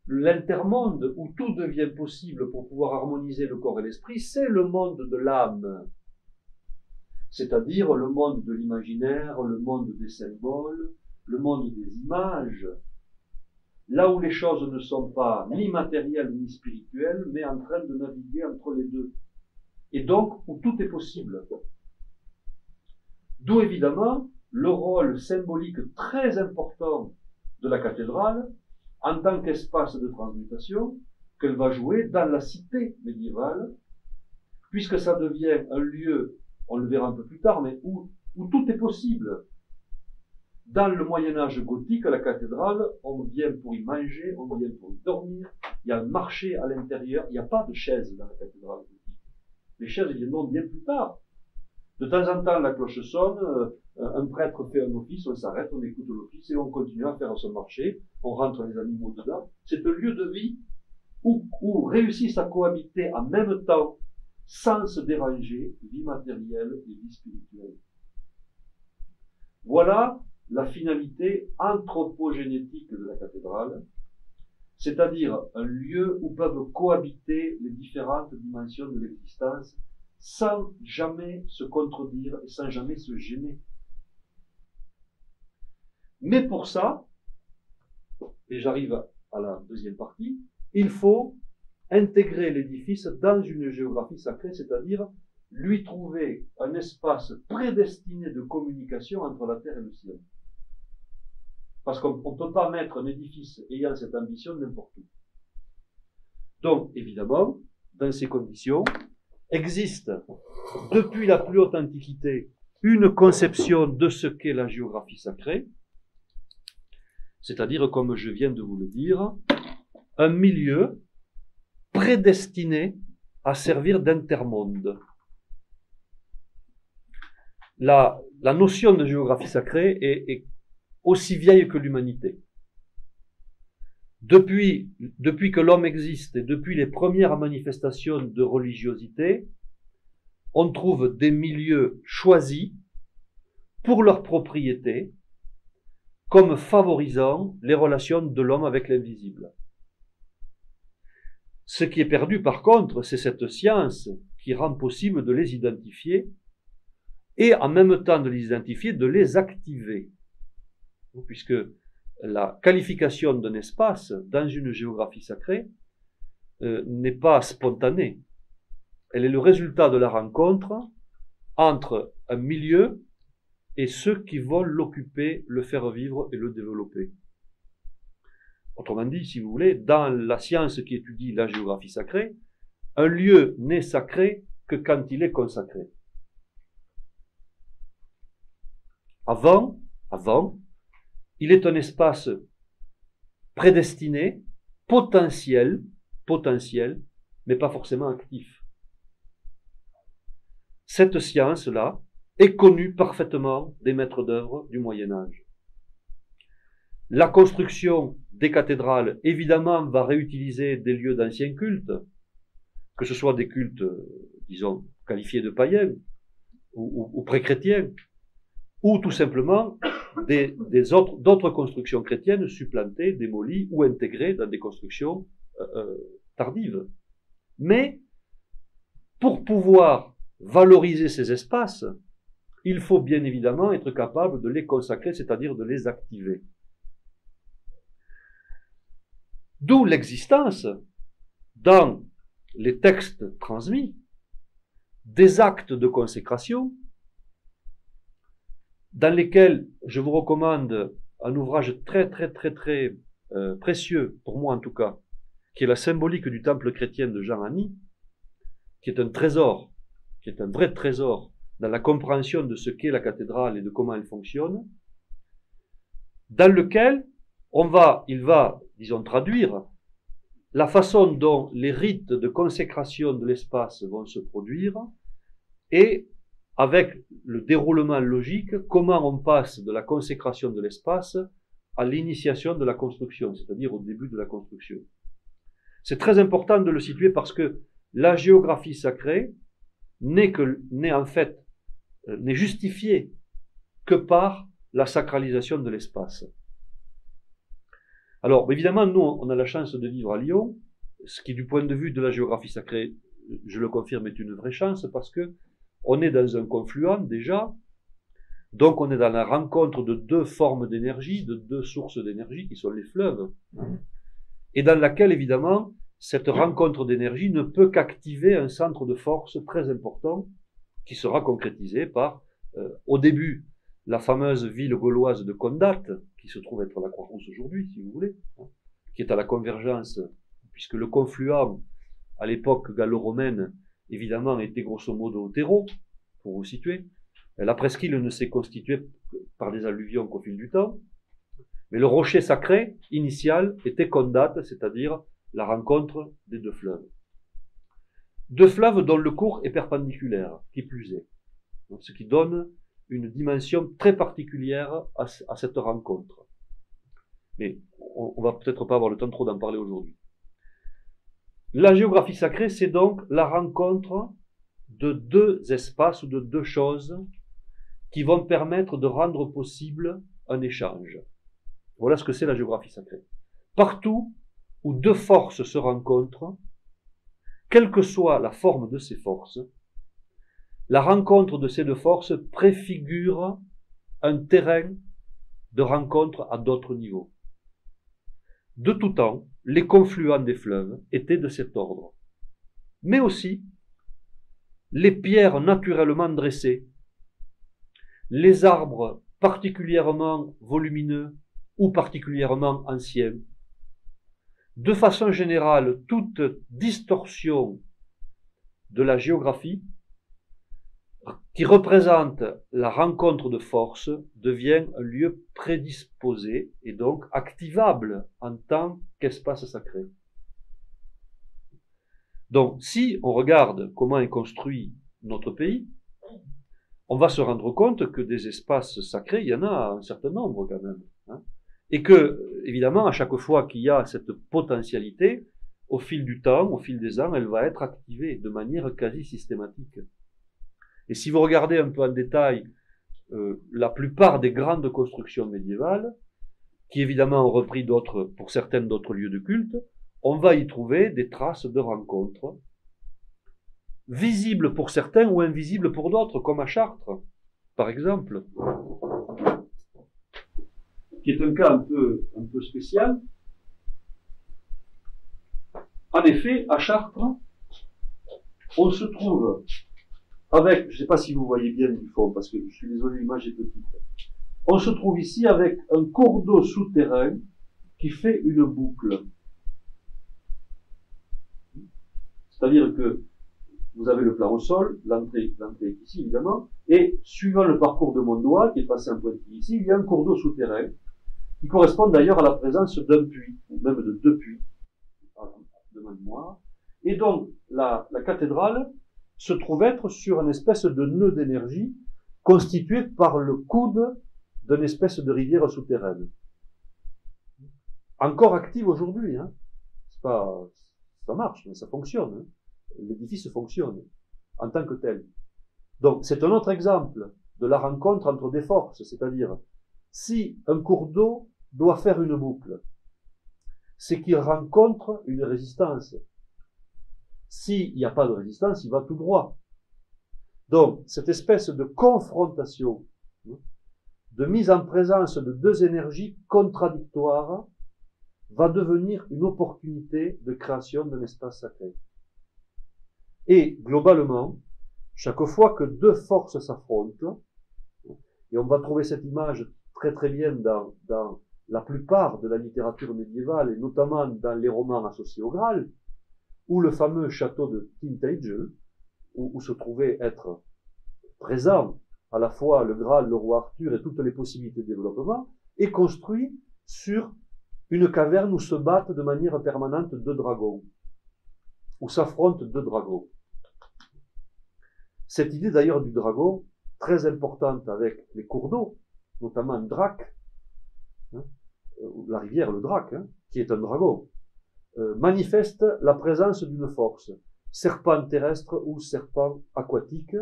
[SPEAKER 2] l'intermonde où tout devient possible pour pouvoir harmoniser le corps et l'esprit, c'est le monde de l'âme. C'est-à-dire le monde de l'imaginaire, le monde des symboles, le monde des images, là où les choses ne sont pas ni matérielles ni spirituelles, mais en train de naviguer entre les deux. Et donc, où tout est possible. D'où évidemment le rôle symbolique très important de la cathédrale en tant qu'espace de transmutation qu'elle va jouer dans la cité médiévale, puisque ça devient un lieu, on le verra un peu plus tard, mais où tout est possible. Dans le Moyen-Âge gothique, à la cathédrale, on vient pour y manger, on vient pour y dormir, il y a un marché à l'intérieur, il n'y a pas de chaises dans la cathédrale gothique. Les chaises viendront bien plus tard. De temps en temps, la cloche sonne, un prêtre fait un office, on s'arrête, on écoute l'office et on continue à faire son marché, on rentre les animaux dedans. C'est un lieu de vie où réussissent à cohabiter en même temps, sans se déranger, vie matérielle et vie spirituelle. Voilà la finalité anthropogénétique de la cathédrale, c'est-à-dire un lieu où peuvent cohabiter les différentes dimensions de l'existence sans jamais se contredire et sans jamais se gêner. Mais pour ça, et j'arrive à la deuxième partie, il faut intégrer l'édifice dans une géographie sacrée, c'est-à-dire lui trouver un espace prédestiné de communication entre la terre et le ciel. Parce qu'on ne peut pas mettre un édifice ayant cette ambition n'importe où. Donc, évidemment, dans ces conditions, existe, depuis la plus haute antiquité, une conception de ce qu'est la géographie sacrée, c'est-à-dire, comme je viens de vous le dire, un milieu prédestiné à servir d'intermonde. La notion de géographie sacrée est aussi vieille que l'humanité. Depuis que l'homme existe et depuis les premières manifestations de religiosité, on trouve des milieux choisis pour leur propriété, comme favorisant les relations de l'homme avec l'invisible. Ce qui est perdu, par contre, c'est cette science qui rend possible de les identifier et en même temps de les identifier, de les activer. Puisque la qualification d'un espace dans une géographie sacrée n'est pas spontanée. Elle est le résultat de la rencontre entre un milieu et ceux qui vont l'occuper, le faire vivre et le développer. Autrement dit, si vous voulez, dans la science qui étudie la géographie sacrée, un lieu n'est sacré que quand il est consacré. Avant, il est un espace prédestiné, potentiel, mais pas forcément actif. Cette science-là est connue parfaitement des maîtres d'œuvre du Moyen-Âge. La construction des cathédrales, évidemment, va réutiliser des lieux d'anciens cultes, que ce soit des cultes, disons, qualifiés de païens ou pré-chrétiens, ou tout simplement d'autres constructions chrétiennes supplantées, démolies ou intégrées dans des constructions tardives. Mais, pour pouvoir valoriser ces espaces, il faut bien évidemment être capable de les consacrer, c'est-à-dire de les activer. D'où l'existence, dans les textes transmis, des actes de consécration, dans lesquels je vous recommande un ouvrage très précieux, pour moi en tout cas, qui est la symbolique du temple chrétien de Jean Anny, qui est un trésor, qui est un vrai trésor dans la compréhension de ce qu'est la cathédrale et de comment elle fonctionne, dans lequel il va, disons, traduire la façon dont les rites de consécration de l'espace vont se produire et, avec le déroulement logique, comment on passe de la consécration de l'espace à l'initiation de la construction, c'est-à-dire au début de la construction. C'est très important de le situer parce que la géographie sacrée n'est justifiée que par la sacralisation de l'espace. Alors, évidemment, nous, on a la chance de vivre à Lyon, ce qui, du point de vue de la géographie sacrée, je le confirme, est une vraie chance parce que on est dans un confluent déjà, donc on est dans la rencontre de deux formes d'énergie, de deux sources d'énergie qui sont les fleuves, et dans laquelle, évidemment, cette rencontre d'énergie ne peut qu'activer un centre de force très important qui sera concrétisé par, au début, la fameuse ville gauloise de Condat, qui se trouve être la Croix-Rousse aujourd'hui, si vous voulez, qui est à la convergence, puisque le confluent, à l'époque gallo-romaine, évidemment, était grosso modo Otero, pour vous situer. La presqu'île ne s'est constituée par des alluvions qu'au fil du temps, mais le rocher sacré initial était Condat, c'est-à-dire la rencontre des deux fleuves. Deux fleuves dont le cours est perpendiculaire, qui plus est, ce qui donne une dimension très particulière à cette rencontre. Mais on va peut-être pas avoir le temps trop d'en parler aujourd'hui. La géographie sacrée, c'est donc la rencontre de deux espaces ou de deux choses qui vont permettre de rendre possible un échange. Voilà ce que c'est la géographie sacrée. Partout où deux forces se rencontrent, quelle que soit la forme de ces forces, la rencontre de ces deux forces préfigure un terrain de rencontre à d'autres niveaux. De tout temps, les confluents des fleuves étaient de cet ordre. Mais aussi, les pierres naturellement dressées, les arbres particulièrement volumineux ou particulièrement anciens. De façon générale, toute distorsion de la géographie qui représente la rencontre de forces devient un lieu prédisposé et donc activable en tant qu'espace sacré. Donc, si on regarde comment est construit notre pays, on va se rendre compte que des espaces sacrés, il y en a un certain nombre quand même. Hein, et que, évidemment, à chaque fois qu'il y a cette potentialité, au fil du temps, au fil des ans, elle va être activée de manière quasi systématique. Et si vous regardez un peu en détail la plupart des grandes constructions médiévales, qui évidemment ont repris d'autres, pour certaines d'autres lieux de culte, on va y trouver des traces de rencontres, visibles pour certains ou invisibles pour d'autres, comme à Chartres, par exemple, qui est un cas un peu spécial. En effet, à Chartres, on se trouve avec, je ne sais pas si vous voyez bien du fond, parce que je suis désolé, l'image est petite. On se trouve ici avec un cours d'eau souterrain qui fait une boucle. C'est-à-dire que vous avez le plan au sol, l'entrée est ici évidemment, et suivant le parcours de mon doigt, qui est passé un pointillé ici, il y a un cours d'eau souterrain, qui correspond d'ailleurs à la présence d'un puits, ou même de deux puits, devant moi. Et donc, la cathédrale se trouve être sur une espèce de nœud d'énergie constitué par le coude d'une espèce de rivière souterraine. Encore active aujourd'hui, hein. C'est pas, ça marche, mais ça fonctionne, hein. L'édifice fonctionne en tant que tel. Donc, c'est un autre exemple de la rencontre entre des forces, c'est-à-dire, si un cours d'eau doit faire une boucle, c'est qu'il rencontre une résistance. S'il n'y a pas de résistance, il va tout droit. Donc, cette espèce de confrontation, de mise en présence de deux énergies contradictoires, va devenir une opportunité de création d'un espace sacré. Et, globalement, chaque fois que deux forces s'affrontent, et on va trouver cette image très très bien dans la plupart de la littérature médiévale, et notamment dans les romans associés au Graal, ou le fameux château de Tintagel, où se trouvait être présent à la fois le Graal, le roi Arthur et toutes les possibilités de développement, est construit sur une caverne où se battent de manière permanente deux dragons, où s'affrontent deux dragons. Cette idée d'ailleurs du dragon, très importante avec les cours d'eau, notamment Drac, hein, la rivière, le Drac, hein, qui est un dragon, manifeste la présence d'une force, serpent terrestre ou serpent aquatique,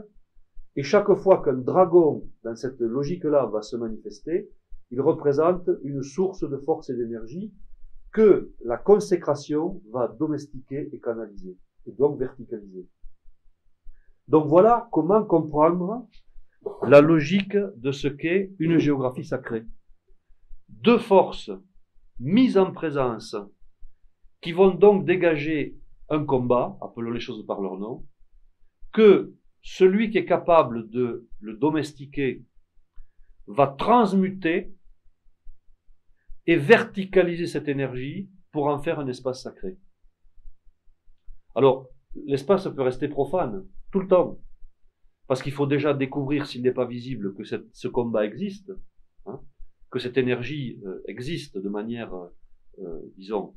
[SPEAKER 2] et chaque fois qu'un dragon, dans cette logique-là, va se manifester, il représente une source de force et d'énergie que la consécration va domestiquer et canaliser, et donc verticaliser. Donc voilà comment comprendre la logique de ce qu'est une géographie sacrée. Deux forces mises en présence qui vont donc dégager un combat, appelons les choses par leur nom, que celui qui est capable de le domestiquer va transmuter et verticaliser cette énergie pour en faire un espace sacré. Alors, l'espace peut rester profane tout le temps, parce qu'il faut déjà découvrir, s'il n'est pas visible, que ce combat existe, hein, que cette énergie existe de manière, disons,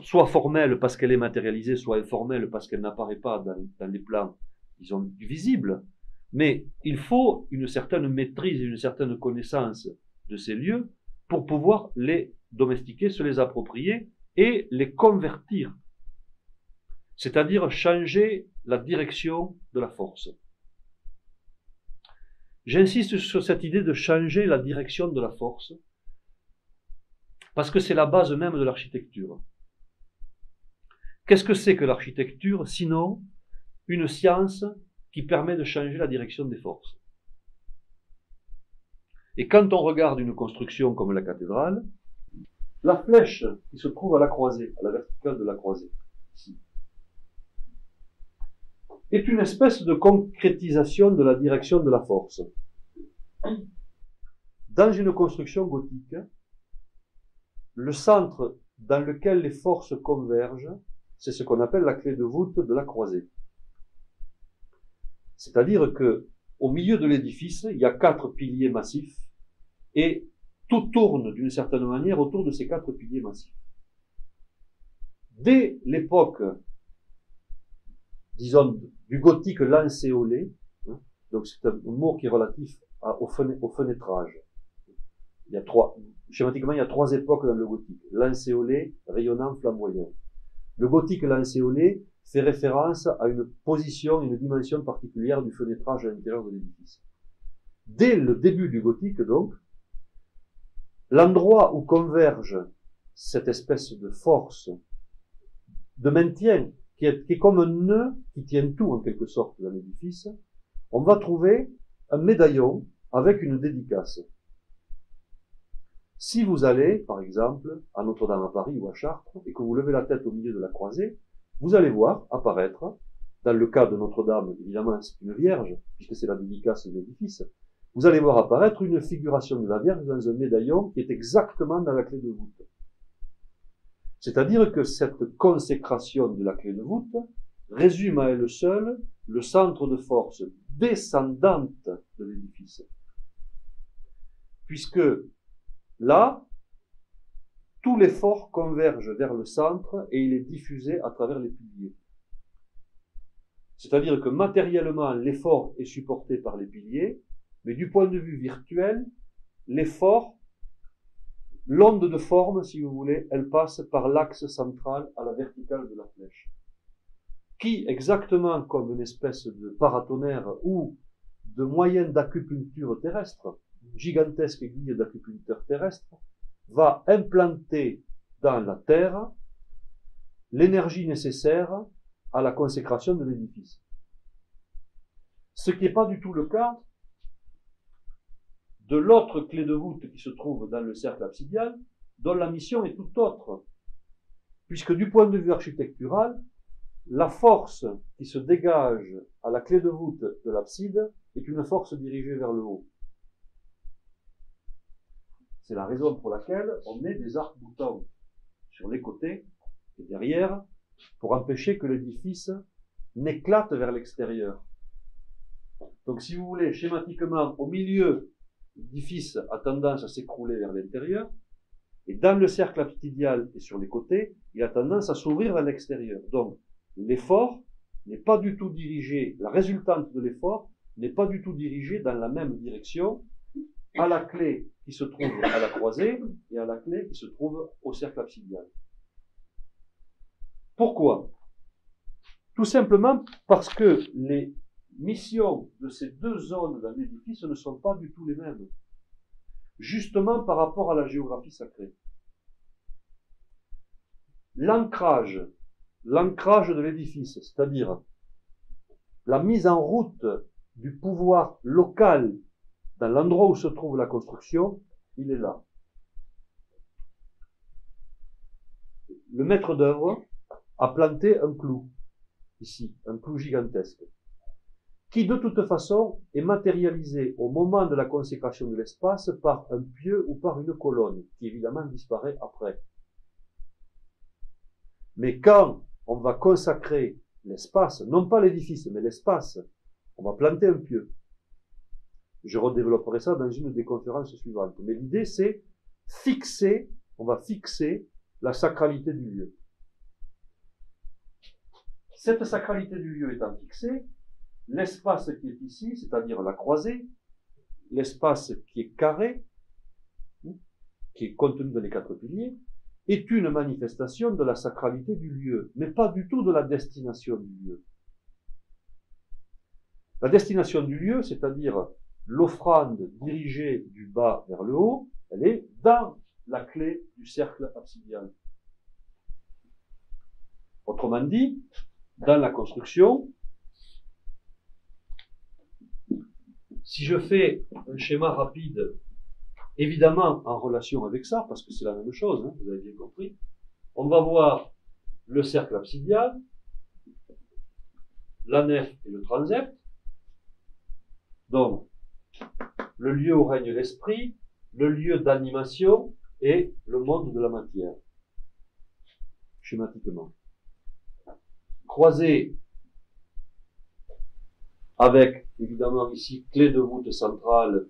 [SPEAKER 2] soit formelle parce qu'elle est matérialisée, soit informelle parce qu'elle n'apparaît pas dans les plans, disons, visibles. Mais il faut une certaine maîtrise et une certaine connaissance de ces lieux pour pouvoir les domestiquer, se les approprier et les convertir. C'est-à-dire changer la direction de la force. J'insiste sur cette idée de changer la direction de la force, parce que c'est la base même de l'architecture. Qu'est-ce que c'est que l'architecture, sinon une science qui permet de changer la direction des forces? Et quand on regarde une construction comme la cathédrale, la flèche qui se trouve à la croisée, à la verticale de la croisée, ici, est une espèce de concrétisation de la direction de la force. Dans une construction gothique, le centre dans lequel les forces convergent, c'est ce qu'on appelle la clé de voûte de la croisée. C'est-à-dire que, au milieu de l'édifice, il y a 4 piliers massifs, et tout tourne d'une certaine manière autour de ces 4 piliers massifs. Dès l'époque disons, du gothique lancéolé, hein, donc c'est un mot qui est relatif au fenêtrage. Schématiquement, il y a trois époques dans le gothique. Lancéolé, rayonnant, flamboyant. Le gothique lancéolé fait référence à une position, une dimension particulière du fenêtrage à l'intérieur de l'édifice. Dès le début du gothique, donc, l'endroit où converge cette espèce de force de maintien, qui est comme un nœud qui tient tout en quelque sorte dans l'édifice, on va trouver un médaillon avec une dédicace. Si vous allez, par exemple, à Notre-Dame à Paris ou à Chartres, et que vous levez la tête au milieu de la croisée, vous allez voir apparaître, dans le cas de Notre-Dame, évidemment c'est une vierge, puisque c'est la dédicace de l'édifice, vous allez voir apparaître une figuration de la Vierge dans un médaillon qui est exactement dans la clé de voûte. C'est-à-dire que cette consécration de la clé de voûte résume à elle seule le centre de force descendante de l'édifice. Puisque là, tout l'effort converge vers le centre et il est diffusé à travers les piliers. C'est-à-dire que matériellement, l'effort est supporté par les piliers, mais du point de vue virtuel, l'effort, l'onde de forme, si vous voulez, elle passe par l'axe central à la verticale de la flèche, qui, exactement comme une espèce de paratonnerre ou de moyenne d'acupuncture terrestre, une gigantesque aiguille d'acupuncteur terrestre, va implanter dans la terre l'énergie nécessaire à la consécration de l'édifice. Ce qui n'est pas du tout le cas de l'autre clé de voûte qui se trouve dans le cercle absidial, dont la mission est tout autre. Puisque du point de vue architectural, la force qui se dégage à la clé de voûte de l'abside est une force dirigée vers le haut. C'est la raison pour laquelle on met des arcs-boutants sur les côtés et derrière pour empêcher que l'édifice n'éclate vers l'extérieur. Donc si vous voulez, schématiquement, au milieu, l'édifice a tendance à s'écrouler vers l'intérieur, et dans le cercle absidial et sur les côtés, il a tendance à s'ouvrir vers l'extérieur. Donc, l'effort n'est pas du tout dirigé, la résultante de l'effort n'est pas du tout dirigée dans la même direction à la clé qui se trouve à la croisée et à la clé qui se trouve au cercle absidial. Pourquoi? Tout simplement parce que les missions de ces deux zones dans l'édifice ne sont pas du tout les mêmes. Justement par rapport à la géographie sacrée. L'ancrage de l'édifice, c'est-à-dire la mise en route du pouvoir local dans l'endroit où se trouve la construction, il est là. Le maître d'œuvre a planté un clou, ici, un clou gigantesque, qui de toute façon est matérialisé au moment de la consécration de l'espace par un pieu ou par une colonne, qui évidemment disparaît après. Mais quand on va consacrer l'espace, non pas l'édifice, mais l'espace, on va planter un pieu. Je redévelopperai ça dans une des conférences suivantes. Mais l'idée, c'est on va fixer la sacralité du lieu. Cette sacralité du lieu étant fixée, l'espace qui est ici, c'est-à-dire la croisée, l'espace qui est carré, qui est contenu dans les quatre piliers, est une manifestation de la sacralité du lieu, mais pas du tout de la destination du lieu. La destination du lieu, c'est-à-dire l'offrande dirigée du bas vers le haut, elle est dans la clé du cercle absidial. Autrement dit, dans la construction, si je fais un schéma rapide, évidemment en relation avec ça, parce que c'est la même chose, hein, vous avez bien compris, on va voir le cercle absidial, la nef et le transept, donc le lieu où règne l'esprit, le lieu d'animation et le monde de la matière, schématiquement. Croisé avec, évidemment, ici, clé de voûte centrale,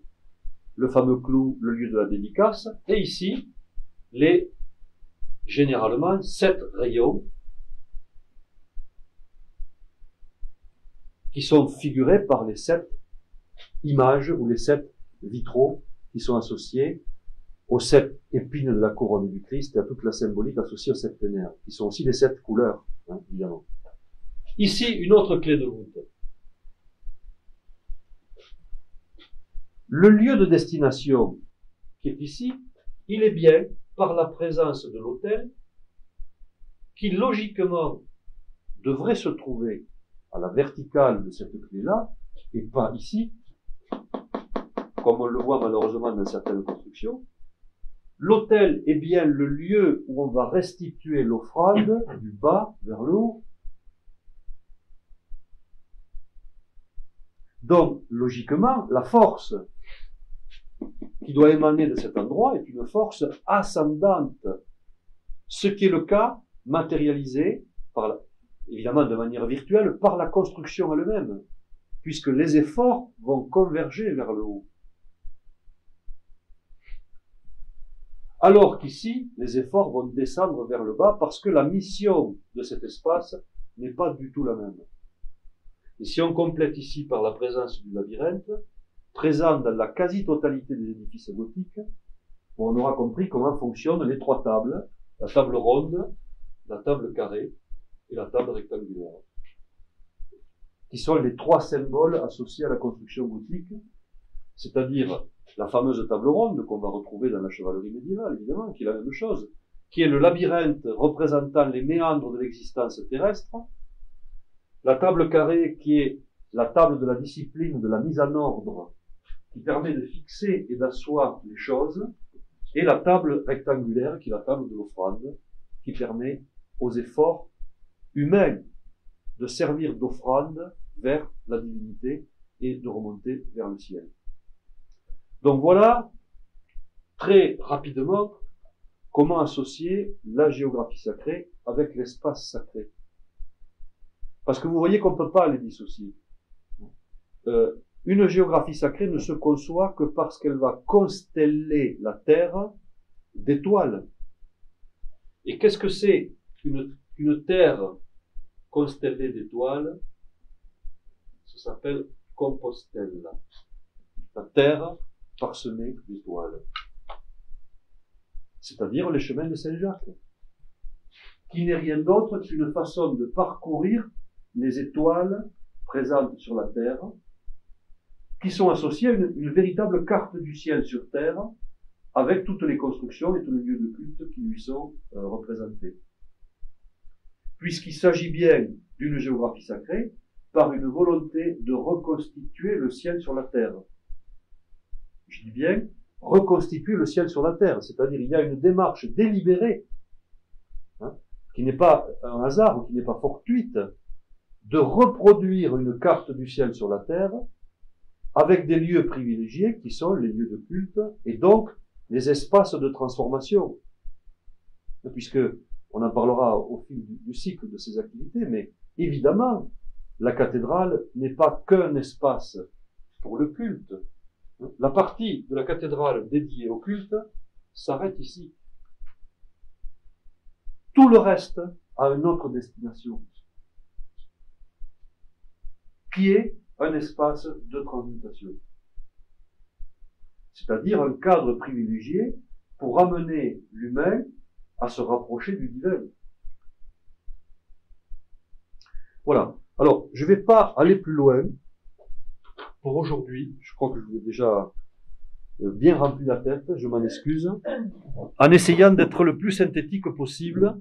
[SPEAKER 2] le fameux clou, le lieu de la dédicace, et ici, généralement, 7 rayons qui sont figurés par les 7 images ou les 7 vitraux qui sont associés aux 7 épines de la couronne du Christ et à toute la symbolique associée aux 7 ténèbres, qui sont aussi les 7 couleurs, hein, évidemment. Ici, une autre clé de voûte. Le lieu de destination qui est ici, il est bien par la présence de l'autel qui, logiquement, devrait se trouver à la verticale de cette clé-là, et pas ici, comme on le voit malheureusement dans certaines constructions. L'autel est bien le lieu où on va restituer l'offrande du bas vers le haut. Donc, logiquement, la force qui doit émaner de cet endroit est une force ascendante. Ce qui est le cas matérialisé, évidemment de manière virtuelle, par la construction elle-même, puisque les efforts vont converger vers le haut. Alors qu'ici, les efforts vont descendre vers le bas parce que la mission de cet espace n'est pas du tout la même. Et si on complète ici par la présence du labyrinthe, présent dans la quasi-totalité des édifices gothiques, on aura compris comment fonctionnent les 3 tables, la table ronde, la table carrée et la table rectangulaire, qui sont les 3 symboles associés à la construction gothique, c'est-à-dire la fameuse table ronde qu'on va retrouver dans la chevalerie médiévale, évidemment, qui est la même chose, qui est le labyrinthe représentant les méandres de l'existence terrestre, la table carrée qui est la table de la discipline de la mise en ordre, qui permet de fixer et d'asseoir les choses, et la table rectangulaire qui est la table de l'offrande, qui permet aux efforts humains de servir d'offrande vers la divinité et de remonter vers le ciel. Donc voilà, très rapidement, comment associer la géographie sacrée avec l'espace sacré. Parce que vous voyez qu'on ne peut pas les dissocier. Une géographie sacrée ne se conçoit que parce qu'elle va consteller la Terre d'étoiles. Et qu'est-ce que c'est une Terre constellée d'étoiles? Ça s'appelle Compostelle. La Terre parsemée d'étoiles. C'est-à-dire les chemins de Saint-Jacques, qui n'est rien d'autre qu'une façon de parcourir les étoiles présentes sur la Terre, qui sont associées à une véritable carte du ciel sur Terre, avec toutes les constructions et tous les lieux de culte qui lui sont représentés. Puisqu'il s'agit bien d'une géographie sacrée, par une volonté de reconstituer le ciel sur la Terre. Je dis bien, reconstituer le ciel sur la Terre, c'est-à-dire il y a une démarche délibérée, qui n'est pas un hasard ou qui n'est pas fortuite, de reproduire une carte du ciel sur la Terre avec des lieux privilégiés qui sont les lieux de culte et donc les espaces de transformation. Puisque on en parlera au fil du cycle de ces activités, mais évidemment, la cathédrale n'est pas qu'un espace pour le culte. La partie de la cathédrale dédiée au culte s'arrête ici. Tout le reste a une autre destination, qui est un espace de transmutation. C'est-à-dire un cadre privilégié pour amener l'humain à se rapprocher du divin. Voilà. Alors, je ne vais pas aller plus loin pour aujourd'hui. Je crois que je vous ai déjà bien rempli la tête, je m'en excuse, en essayant d'être le plus synthétique possible.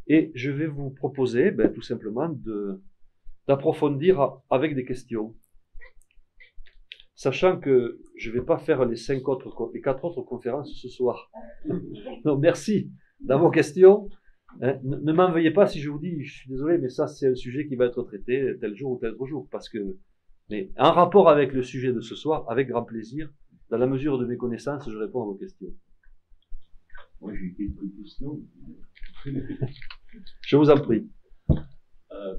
[SPEAKER 2] Et je vais vous proposer, tout simplement, d'approfondir avec des questions. Sachant que je ne vais pas faire les 4 autres conférences ce soir. Donc, merci dans vos questions. Ne m'en veuillez pas si je vous dis, je suis désolé, mais ça, c'est un sujet qui va être traité tel jour ou tel autre jour. Parce que, mais en rapport avec le sujet de ce soir, avec grand plaisir, dans la mesure de mes connaissances, je réponds à vos questions.
[SPEAKER 3] Moi, j'ai quelques questions.
[SPEAKER 2] Je vous en prie.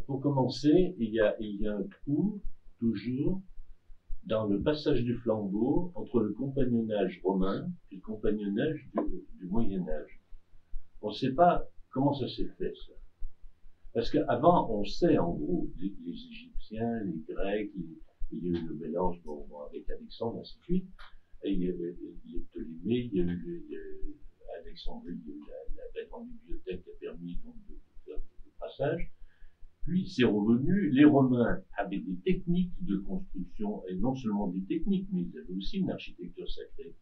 [SPEAKER 3] Pour commencer, il y a un trou, toujours, dans le passage du flambeau entre le compagnonnage romain et le compagnonnage du Moyen-Âge. On ne sait pas comment ça s'est fait, ça. Parce qu'avant, on sait, en gros, les Égyptiens Anciens, les Grecs, il y a eu le mélange avec Alexandre, ainsi de suite. Et il y a eu Ptolémée, il y a eu Alexandrie, il y a eu la grande bibliothèque qui a permis donc de faire le traçage. Puis c'est revenu, les Romains avaient des techniques de construction, et non seulement des techniques, mais ils avaient aussi une architecture sacrée.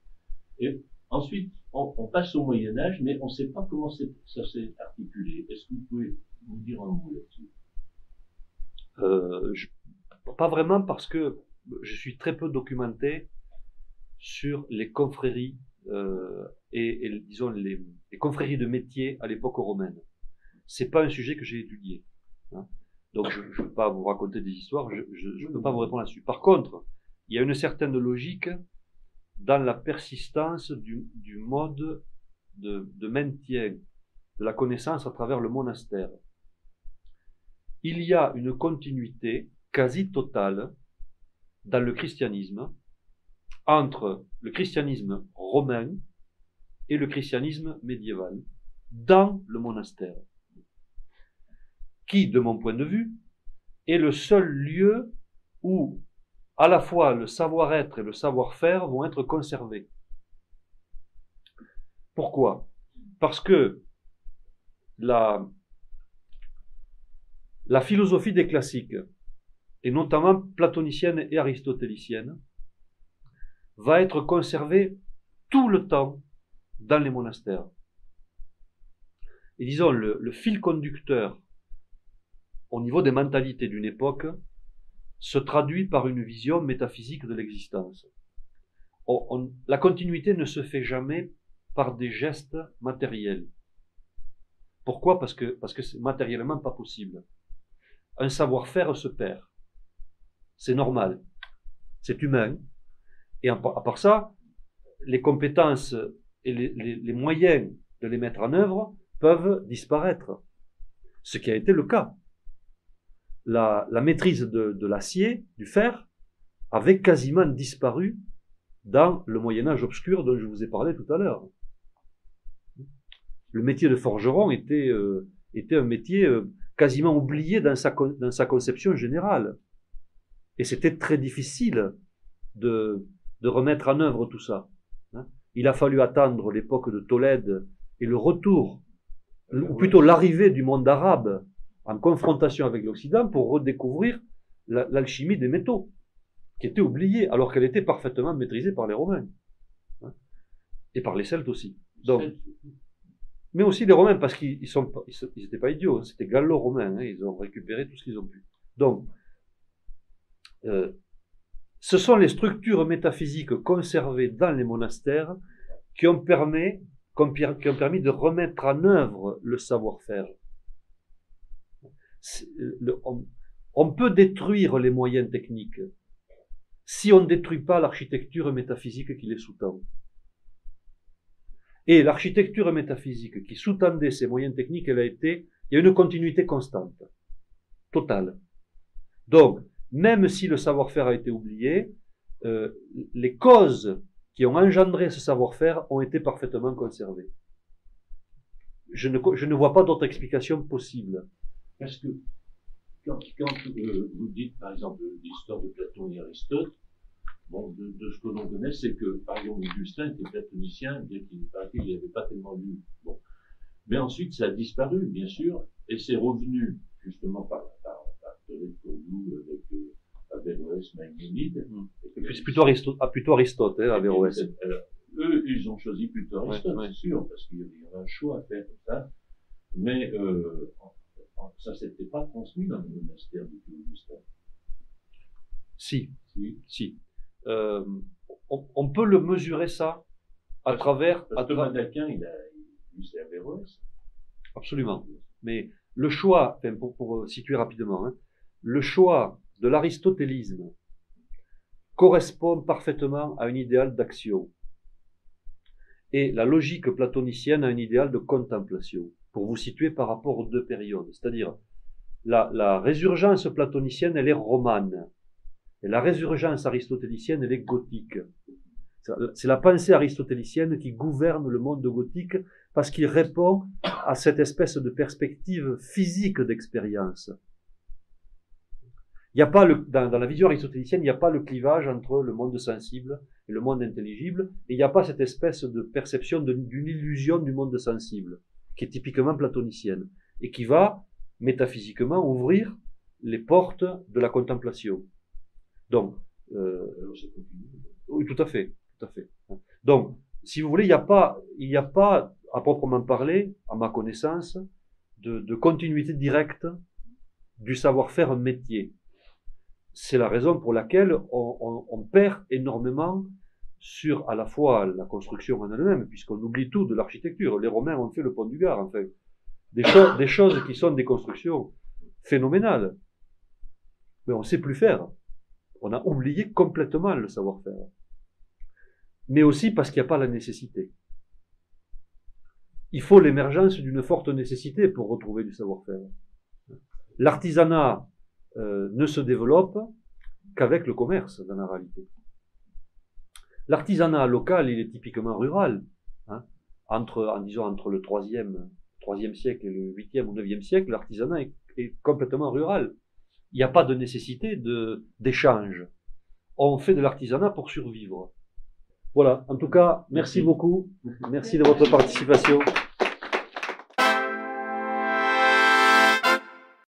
[SPEAKER 3] Et ensuite, on passe au Moyen-Âge, mais on ne sait pas comment ça s'est articulé. Est-ce que vous pouvez nous dire un mot là-dessus?
[SPEAKER 2] Pas vraiment, parce que je suis très peu documenté sur les confréries et disons les confréries de métiers à l'époque romaine. C'est pas un sujet que j'ai étudié, hein. Donc je ne peux pas vous raconter des histoires, je ne peux pas vous répondre là-dessus. Par contre, il y a une certaine logique dans la persistance du mode de maintien de la connaissance à travers le monastère. Il y a une continuité quasi totale dans le christianisme entre le christianisme romain et le christianisme médiéval dans le monastère, qui, de mon point de vue, est le seul lieu où à la fois le savoir-être et le savoir-faire vont être conservés. Pourquoi? Parce que la philosophie des classiques, et notamment platonicienne et aristotélicienne, va être conservée tout le temps dans les monastères. Et disons, le fil conducteur au niveau des mentalités d'une époque se traduit par une vision métaphysique de l'existence. La continuité ne se fait jamais par des gestes matériels. Pourquoi? Parce que c'est matériellement pas possible. Un savoir-faire se perd. C'est normal. C'est humain. Et à part ça, les compétences et les moyens de les mettre en œuvre peuvent disparaître. Ce qui a été le cas. La maîtrise de l'acier, du fer, avait quasiment disparu dans le Moyen-Âge obscur dont je vous ai parlé tout à l'heure. Le métier de forgeron était un métier quasiment oublié dans sa conception générale. Et c'était très difficile de remettre en œuvre tout ça. Il a fallu attendre l'époque de Tolède et le retour, ou plutôt l'arrivée du monde arabe en confrontation avec l'Occident pour redécouvrir l'alchimie des métaux, qui était oubliée, alors qu'elle était parfaitement maîtrisée par les Romains. Et par les Celtes aussi. Donc, mais aussi les Romains, parce qu'ils n'étaient pas idiots, c'était gallo-romains, ils ont récupéré tout ce qu'ils ont pu. Donc, ce sont les structures métaphysiques conservées dans les monastères qui ont permis de remettre en œuvre le savoir-faire. On peut détruire les moyens techniques si on ne détruit pas l'architecture métaphysique qui les sous-tend. Et l'architecture métaphysique qui sous-tendait ces moyens techniques, il y a une continuité constante, totale. Donc, même si le savoir-faire a été oublié, les causes qui ont engendré ce savoir-faire ont été parfaitement conservées. Je ne vois pas d'autre explication possible.
[SPEAKER 3] Parce que quand vous dites, par exemple, l'histoire de Platon et Aristote, bon, de ce que l'on connaît, c'est que, par exemple, Augustin était platonicien, bien qu'il paraît qu'il n'avait pas tellement lu. Bon. Mais ensuite, ça a disparu, bien sûr, et c'est revenu, justement, par Tolède avec Averroès, Maïmonide.
[SPEAKER 2] Et puis c'est plutôt Aristote, hein, Averroès.
[SPEAKER 3] Eux, ils ont choisi plutôt Aristote,
[SPEAKER 2] ouais.
[SPEAKER 3] C'est sûr, parce qu'il y avait un choix à faire comme ça. Mais ça ne s'était pas transmis dans le monastère depuis Augustin.
[SPEAKER 2] Si. On peut le mesurer ça à travers...
[SPEAKER 3] Thomas d'Aquin, il a lu c'est Averroès.
[SPEAKER 2] Absolument. Mais le choix, pour situer rapidement, hein, le choix de l'aristotélisme correspond parfaitement à un idéal d'action. Et la logique platonicienne a un idéal de contemplation, pour vous situer par rapport aux deux périodes. C'est-à-dire, la résurgence platonicienne, elle est romane. Et la résurgence aristotélicienne, elle est gothique. C'est la pensée aristotélicienne qui gouverne le monde gothique parce qu'il répond à cette espèce de perspective physique d'expérience. Il n'y a pas dans la vision aristotélicienne, il n'y a pas le clivage entre le monde sensible et le monde intelligible, et il n'y a pas cette espèce de perception d'une illusion du monde sensible, qui est typiquement platonicienne, et qui va, métaphysiquement, ouvrir les portes de la contemplation. Donc, oui, tout à fait, tout à fait. Donc, si vous voulez, il n'y a pas, à proprement parler, à ma connaissance, de continuité directe du savoir-faire un métier. C'est la raison pour laquelle on perd énormément sur à la fois la construction en elle-même, puisqu'on oublie tout de l'architecture. Les Romains ont fait le pont du Gard, enfin. Des choses qui sont des constructions phénoménales. Mais on ne sait plus faire. On a oublié complètement le savoir-faire. Mais aussi parce qu'il n'y a pas la nécessité. Il faut l'émergence d'une forte nécessité pour retrouver du savoir-faire. L'artisanat ne se développe qu'avec le commerce, dans la réalité. L'artisanat local, il est typiquement rural. Hein. Entre le 3e siècle et le 8e ou 9e siècle, l'artisanat est complètement rural. Il n'y a pas de nécessité d'échange. On fait de l'artisanat pour survivre. Voilà. En tout cas, merci beaucoup. Merci de votre participation.